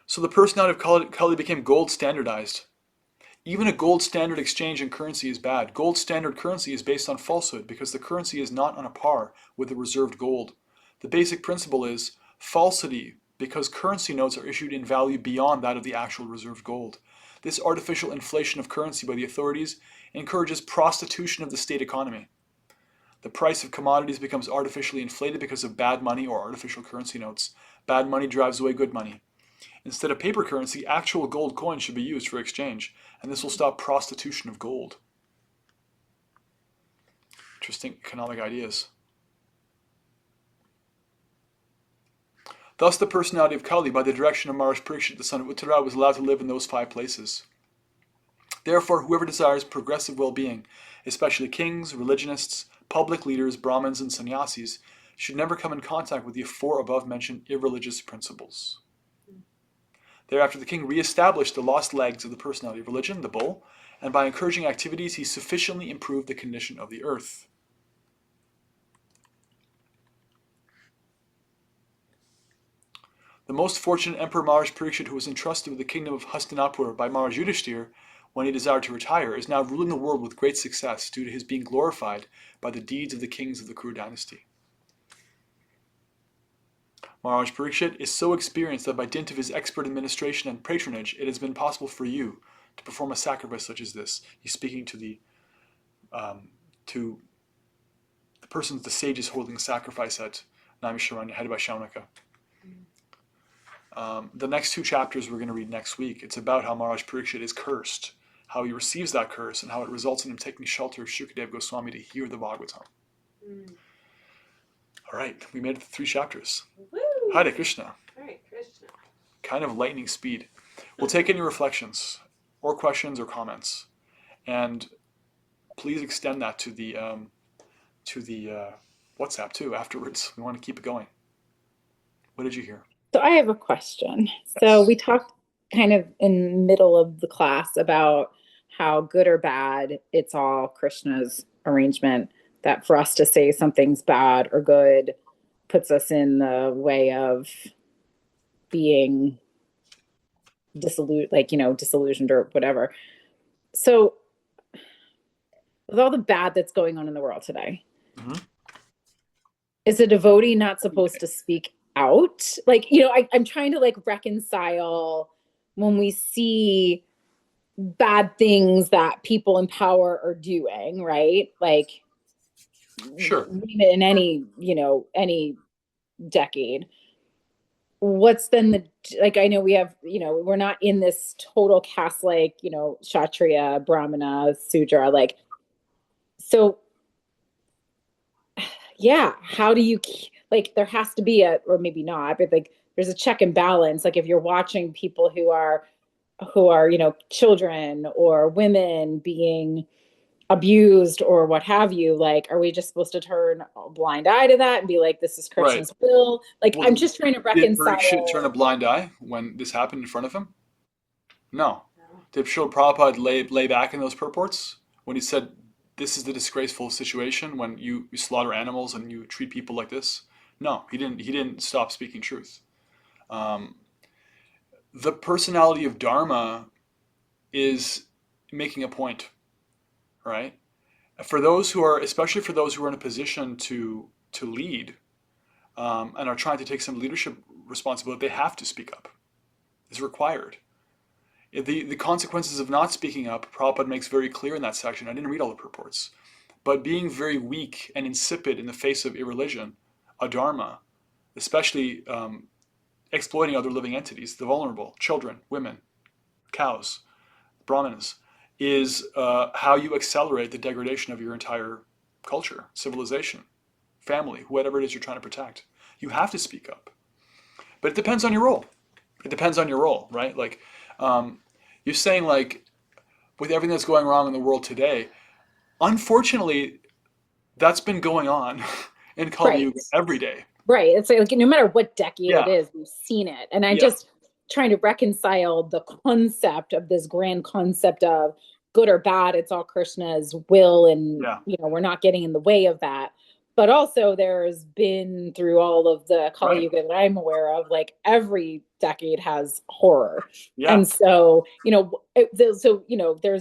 Speaker 1: So the personality of Kali became gold standardized. Even a gold standard exchange in currency is bad. Gold standard currency is based on falsehood because the currency is not on a par with the reserved gold. The basic principle is falsity because currency notes are issued in value beyond that of the actual reserved gold. This artificial inflation of currency by the authorities encourages prostitution of the state economy. The price of commodities becomes artificially inflated because of bad money or artificial currency notes. Bad money drives away good money. Instead of paper currency, actual gold coins should be used for exchange, and this will stop prostitution of gold. Interesting economic ideas. Thus the personality of Kali, by the direction of Maharaj Parikshit, the son of Uttara, was allowed to live in those 5 places. Therefore, whoever desires progressive well-being, especially kings, religionists, public leaders, Brahmins, and sannyasis, should never come in contact with the 4 above-mentioned irreligious principles. Thereafter, the king re-established the lost legs of the personality of religion, the bull, and by encouraging activities, he sufficiently improved the condition of the earth. The most fortunate Emperor Maharaj Parikshit, who was entrusted with the kingdom of Hastinapur by Maharaj Yudhishthira when he desired to retire, is now ruling the world with great success due to his being glorified by the deeds of the kings of the Kuru dynasty. Maharaj Parikshit is so experienced that by dint of his expert administration and patronage, it has been possible for you to perform a sacrifice such as this. He's speaking to the persons, the sages holding sacrifice at Naimisharanya, headed by Shaunaka. The next 2 chapters we're going to read next week. It's about how Maharaj Parikshit is cursed, how he receives that curse, and how it results in him taking shelter of Shukadeva Goswami to hear the Bhagavatam. All right, we made it to 3 chapters.
Speaker 2: Woo!
Speaker 1: Hare Krishna.
Speaker 2: Hare Krishna.
Speaker 1: Kind of lightning speed. We'll take any reflections or questions or comments, and please extend that to the WhatsApp too afterwards. We want to keep it going. What did you hear?
Speaker 4: So I have a question. So
Speaker 1: Yes.
Speaker 4: we talked kind of in the middle of the class about how good or bad, it's all Krishna's arrangement, that for us to say something's bad or good puts us in the way of being disillusioned or whatever. So with all the bad that's going on in the world today, is a devotee not supposed to speak out? I'm trying to reconcile when we see bad things that people in power are doing, right?
Speaker 1: Sure.
Speaker 4: In any decade. What's then I know we have, we're not in this total caste, Kshatriya, Brahmana, Sudra, so yeah, how do you, there has to be or maybe not, but there's a check and balance. If you're watching people who are, children or women being abused or what have you, are we just supposed to turn a blind eye to that and be like, this is Krishna's will?
Speaker 1: Well,
Speaker 4: I'm just trying to reconcile.
Speaker 1: Did Parikshit turn a blind eye when this happened in front of him? No. Did Srila Prabhupada lay back in those purports when he said, this is the disgraceful situation when you slaughter animals and you treat people like this? No, he didn't stop speaking truth. The personality of Dharma is making a point, right? For those who are, especially for those who are in a position to lead and are trying to take some leadership responsibility, they have to speak up. It's required. The consequences of not speaking up, Prabhupada makes very clear in that section. I didn't read all the purports, but being very weak and insipid in the face of irreligion, adharma, especially exploiting other living entities, the vulnerable, children, women, cows, brahmanas, is how you accelerate the degradation of your entire culture, civilization, family, whatever it is you're trying to protect. You have to speak up. But it depends on your role. It depends on your role, right? Like, you're saying, like, with everything that's going wrong in the world today, unfortunately, that's been going on in Kali
Speaker 4: Right.
Speaker 1: Yuga every day.
Speaker 4: Right. It's like no matter what decade it
Speaker 1: Yeah,
Speaker 4: is, we've seen it. And I
Speaker 1: yeah,
Speaker 4: just trying to reconcile the concept of this grand concept of good or bad, it's all Krishna's will, and
Speaker 1: yeah,
Speaker 4: we're not getting in the way of that. But also there's been through all of the Kali
Speaker 1: right.
Speaker 4: Yuga that I'm aware of, like every decade has horror.
Speaker 1: Yeah,
Speaker 4: And so, there's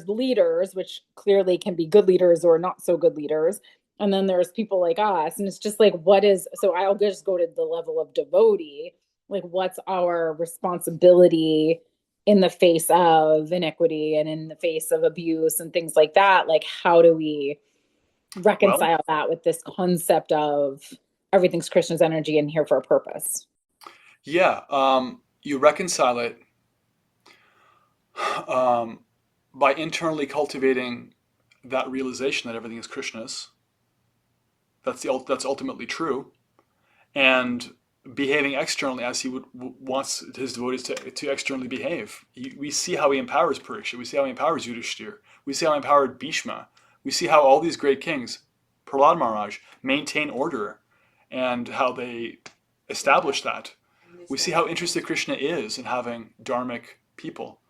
Speaker 4: leaders, which clearly can be good leaders or not so good leaders, and then there's people like us, and it's just like, so I'll just go to the level of devotee, like what's our responsibility in the face of inequity and in the face of abuse and things like that? Like, how do we
Speaker 1: well,
Speaker 4: reconcile that with this concept of everything's Krishna's energy and here for a purpose?
Speaker 1: yeah. You reconcile it um, by internally cultivating that realization that everything is Krishna's. That's ultimately true, and behaving externally as he wants his devotees to externally behave. We see how he empowers Parikshit. We see how he empowers Yudhishthir. We see how he empowered Bhishma. We see how all these great kings, Prahlad Maharaj, maintain order and how they establish that. We see how interested Krishna is in having dharmic people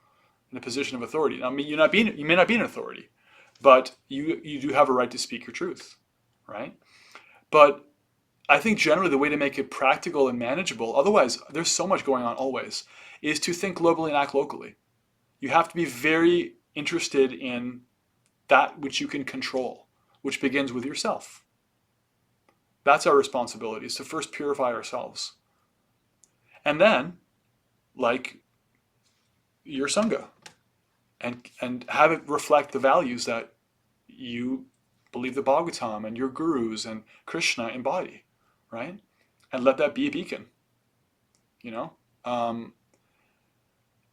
Speaker 1: in a position of authority. Now, you may not be an authority, but you do have a right to speak your truth, right? But I think generally the way to make it practical and manageable, otherwise there's so much going on always, is to think globally and act locally. You have to be very interested in that which you can control, which begins with yourself. That's our responsibility, is to first purify ourselves. And then, like your Sangha, and have it reflect the values that you believe the Bhagavatam and your gurus and Krishna embody, right? And let that be a beacon, you know?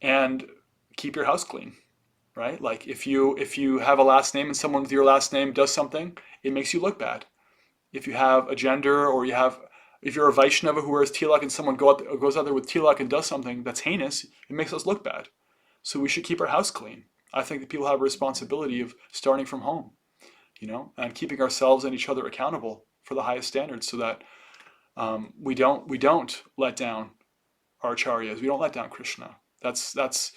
Speaker 1: And keep your house clean, right? Like if you have a last name and someone with your last name does something, it makes you look bad. If you have a gender, or if you're a Vaishnava who wears tilak and someone goes out there with tilak and does something that's heinous, it makes us look bad. So we should keep our house clean. I think that people have a responsibility of starting from home, and keeping ourselves and each other accountable for the highest standards, so that we don't let down our acharyas. We don't let down Krishna. That's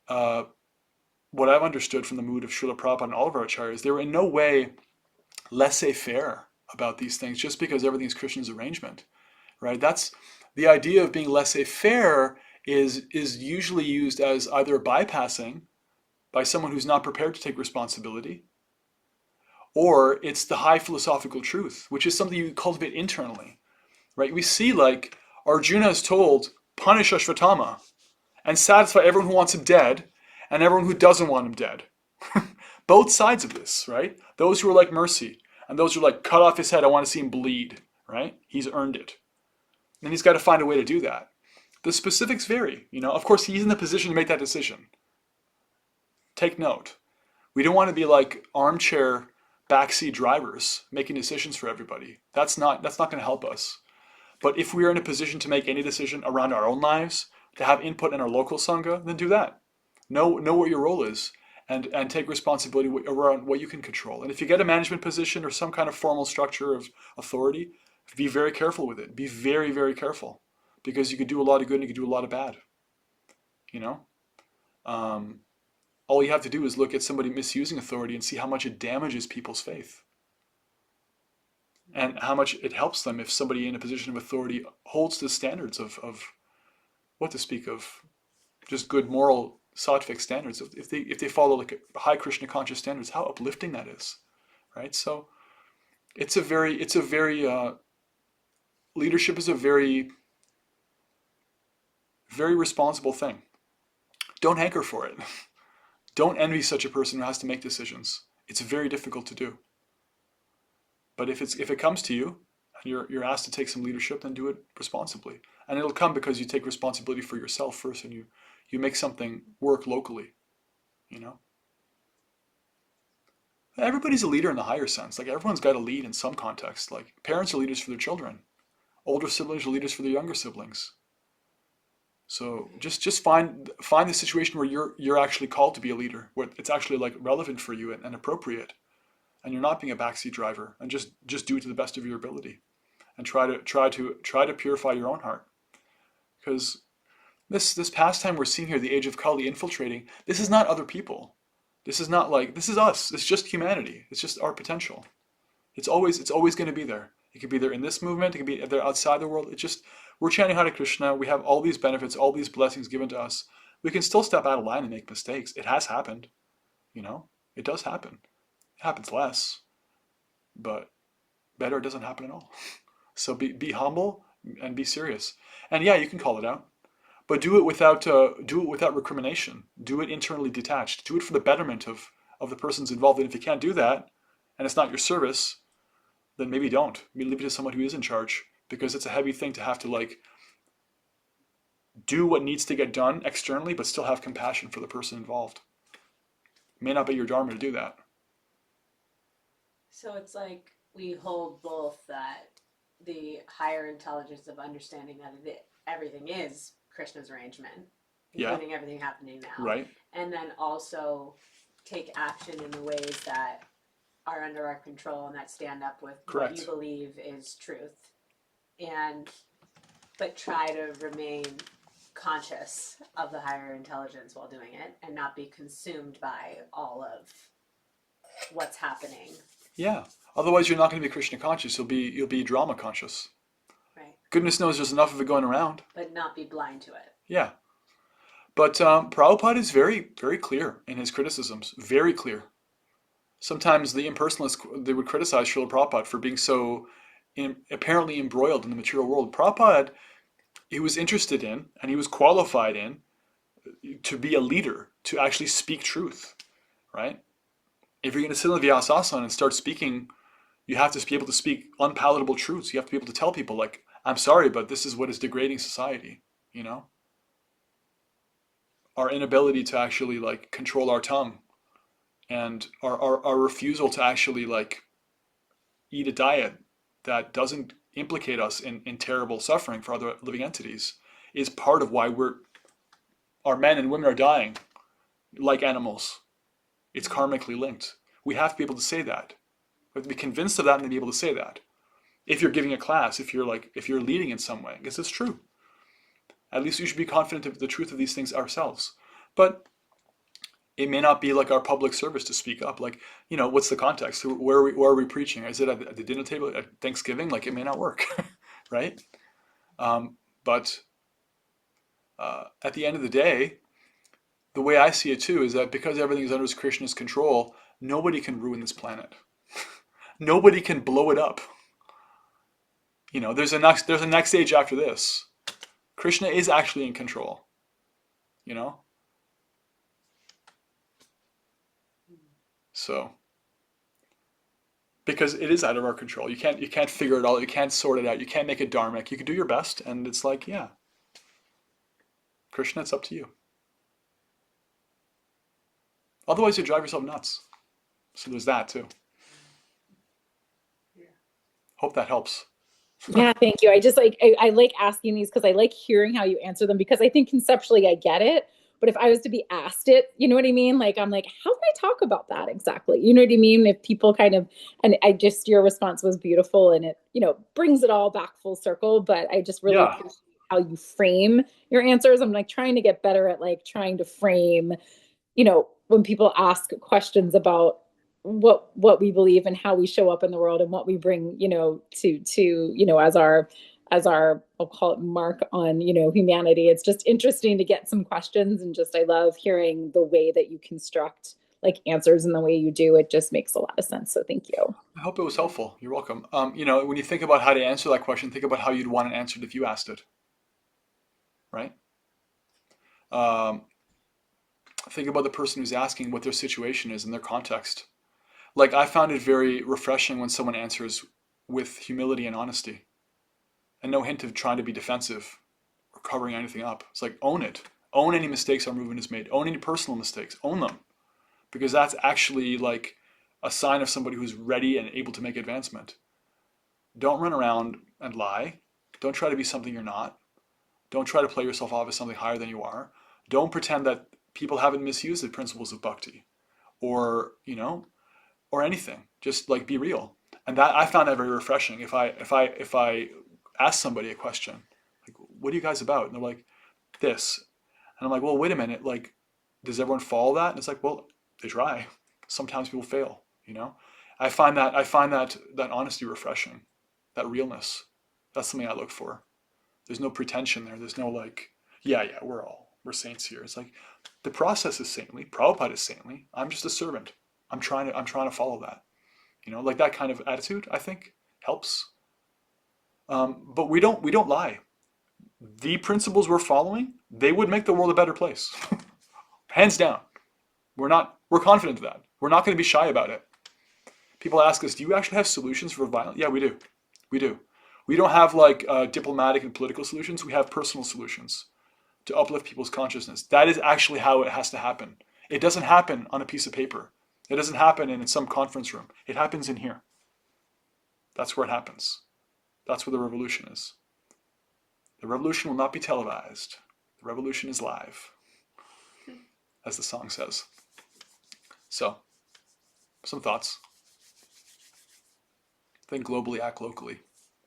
Speaker 1: what I've understood from the mood of Srila Prabhupada and all of our acharyas. They were in no way laissez-faire about these things just because everything's Krishna's arrangement, right? That's the idea of being laissez-faire is usually used as either bypassing by someone who's not prepared to take responsibility, or it's the high philosophical truth, which is something you cultivate internally, right? We see, like, Arjuna is told, punish Ashvatthama and satisfy everyone who wants him dead and everyone who doesn't want him dead. Both sides of this, right? Those who are like mercy and those who are like, cut off his head, I want to see him bleed, right? He's earned it. And he's got to find a way to do that. The specifics vary, Of course, he's in the position to make that decision. Take note. We don't want to be like armchair backseat drivers making decisions for everybody. That's not going to help us. But if we are in a position to make any decision around our own lives, to have input in our local sangha, then do that. Know what your role is, and take responsibility around what you can control. And if you get a management position or some kind of formal structure of authority, be very careful with it. Be very, very careful, because you could do a lot of good and you could do a lot of bad. All you have to do is look at somebody misusing authority and see how much it damages people's faith, and how much it helps them if somebody in a position of authority holds the standards of what to speak of, just good moral sattvic standards. If they follow like a high Krishna conscious standards, how uplifting that is, right? So leadership is a very, very responsible thing. Don't hanker for it. Don't envy such a person who has to make decisions. It's very difficult to do. But if it comes to you and you're asked to take some leadership, then do it responsibly. And it'll come because you take responsibility for yourself first, and you make something work locally, you know? Everybody's a leader in the higher sense. Like everyone's got to lead in some context. Like parents are leaders for their children. Older siblings are leaders for their younger siblings. So just find the situation where you're actually called to be a leader, where it's actually like relevant for you and appropriate, and you're not being a backseat driver, and just do it to the best of your ability, and try to purify your own heart. Because this pastime we're seeing here, the age of Kali infiltrating, this is not other people. This is not like, this is us. It's just humanity. It's just our potential. It's always going to be there. It could be there in this movement. It could be there outside the world. It's just, we're chanting Hare Krishna. We have all these benefits, all these blessings given to us. We can still step out of line and make mistakes. It has happened. You know, it does happen. It happens less, but better it doesn't happen at all. So be humble and be serious. And yeah, you can call it out, but do it without recrimination. Do it internally detached. Do it for the betterment of the persons involved. And if you can't do that, and it's not your service, then maybe don't. Maybe leave it to someone who is in charge, because it's a heavy thing to have to like do what needs to get done externally, but still have compassion for the person involved. It may not be your dharma to do that.
Speaker 2: So it's like we hold both that the higher intelligence of understanding that everything is Krishna's arrangement, including everything happening now.
Speaker 1: Right.
Speaker 2: And then also take action in the ways that are under our control and that stand up with
Speaker 1: Correct.
Speaker 2: what you believe is truth. But try to remain conscious of the higher intelligence while doing it and not be consumed by all of what's happening.
Speaker 1: Yeah. Otherwise, you're not going to be Krishna conscious. You'll be drama conscious.
Speaker 2: Right.
Speaker 1: Goodness knows there's enough of it going around.
Speaker 2: But not be blind to it.
Speaker 1: Yeah. But Prabhupada is very, very clear in his criticisms. Very clear. Sometimes the impersonalists, they would criticize Srila Prabhupada for being so apparently embroiled in the material world. Prabhupada, he was interested in, and he was qualified in, to be a leader, to actually speak truth, right? If you're going to sit on the Vyasasana and start speaking, you have to be able to speak unpalatable truths. You have to be able to tell people, like, I'm sorry, but this is what is degrading society, you know? Our inability to actually, like, control our tongue, and our refusal to actually, like, eat a diet that doesn't implicate us in terrible suffering for other living entities is part of why our men and women are dying like animals. It's karmically linked. We have to be able to say that. We have to be convinced of that and then be able to say that. If you're giving a class, if you're leading in some way, I guess it's true. At least we should be confident of the truth of these things ourselves. But it may not be like our public service to speak up. Like, you know, what's the context? Where are we preaching? Is it at the dinner table at Thanksgiving? Like, it may not work, right? But at the end of the day, the way I see it too is that because everything is under Krishna's control, nobody can ruin this planet. Nobody can blow it up. You know, there's a next stage after this. Krishna is actually in control. You know? So, because it is out of our control. You can't figure it all. You can't sort it out. You can't make it dharmic. You can do your best, and it's like, yeah, Krishna, it's up to you. Otherwise, you drive yourself nuts. So there's that too.
Speaker 2: Yeah.
Speaker 1: Hope that helps.
Speaker 4: Yeah, thank you. I just I like asking these because I like hearing how you answer them, because I think conceptually I get it. But if I was to be asked it, you know what I mean? Like, I'm like, how can I talk about that exactly? You know what I mean? If people kind of, and your response was beautiful, and it, you know, brings it all back full circle. But I just really appreciate how you frame your answers. I'm like trying to get better at like trying to frame, you know, when people ask questions about what we believe and how we show up in the world and what we bring, you know, to you know, as our I'll call it mark on, you know, humanity. It's just interesting to get some questions, and just I love hearing the way that you construct like answers and the way you do. It just makes a lot of sense. So thank you.
Speaker 1: I hope it was helpful. You're welcome. You know, when you think about how to answer that question, think about how you'd want it answered if you asked it. Right? Think about the person who's asking, what their situation is in their context. Like, I found it very refreshing when someone answers with humility and honesty and no hint of trying to be defensive or covering anything up. It's like, own it. Own any mistakes our movement has made. Own any personal mistakes. Own them. Because that's actually like a sign of somebody who's ready and able to make advancement. Don't run around and lie. Don't try to be something you're not. Don't try to play yourself off as something higher than you are. Don't pretend that people haven't misused the principles of bhakti or, or anything. Just like be real. And that I found that very refreshing. If I ask somebody a question, like, what are you guys about? And they're like, this. And I'm like, well, wait a minute. Like, does everyone follow that? And it's like, well, they try. Sometimes people fail, I find that honesty refreshing, that realness. That's something I look for. There's no pretension there. There's no like, yeah, we're saints here. It's like the process is saintly. Prabhupada is saintly. I'm just a servant. I'm trying to follow that. Like that kind of attitude, I think, helps. But we don't lie. The principles we're following, they would make the world a better place. Hands down. We're confident of that. We're not going to be shy about it. People ask us, do you actually have solutions for violence? Yeah, we do. We don't have like diplomatic and political solutions. We have personal solutions to uplift people's consciousness. That is actually how it has to happen. It doesn't happen on a piece of paper. It doesn't happen in some conference room. It happens in here. That's where it happens. That's where the revolution is. The revolution will not be televised. The revolution is live, as the song says. So, some thoughts. Think globally, act locally.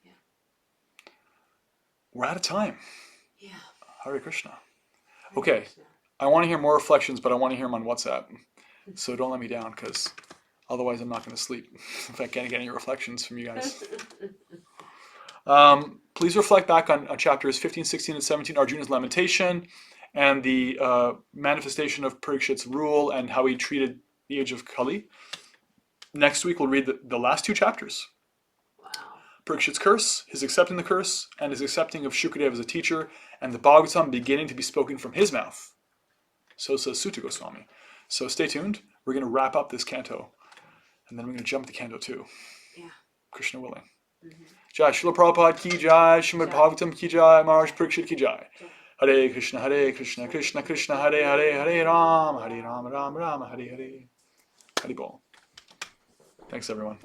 Speaker 2: Yeah.
Speaker 1: We're out of time.
Speaker 2: Yeah.
Speaker 1: Hare Krishna. Okay, I want to hear more reflections, but I want to hear them on WhatsApp. So don't let me down, because otherwise I'm not going to sleep if I can't get any reflections from you guys. Please reflect back on chapters 15, 16, and 17, Arjuna's lamentation, and the manifestation of Parikshit's rule and how he treated the age of Kali. Next week we'll read the last two chapters.
Speaker 2: Wow.
Speaker 1: Parikshit's curse, his accepting the curse, and his accepting of Shukadeva as a teacher, and the Bhagavatam beginning to be spoken from his mouth. So says Sutta Goswami. So stay tuned. We're going to wrap up this canto, and then we're going to jump to Canto 2.
Speaker 2: Yeah.
Speaker 1: Krishna willing.
Speaker 2: Mm-hmm.
Speaker 1: Jai Srila Prabhupada ki jai, Srimad Bhagavatam ki jai, Maharaj Parikshit ki jai. Hare Krishna, Krishna Krishna, Hare Hare, Hare Ram, Ram Ram, Hare Hare. Hari Bol. Thanks everyone.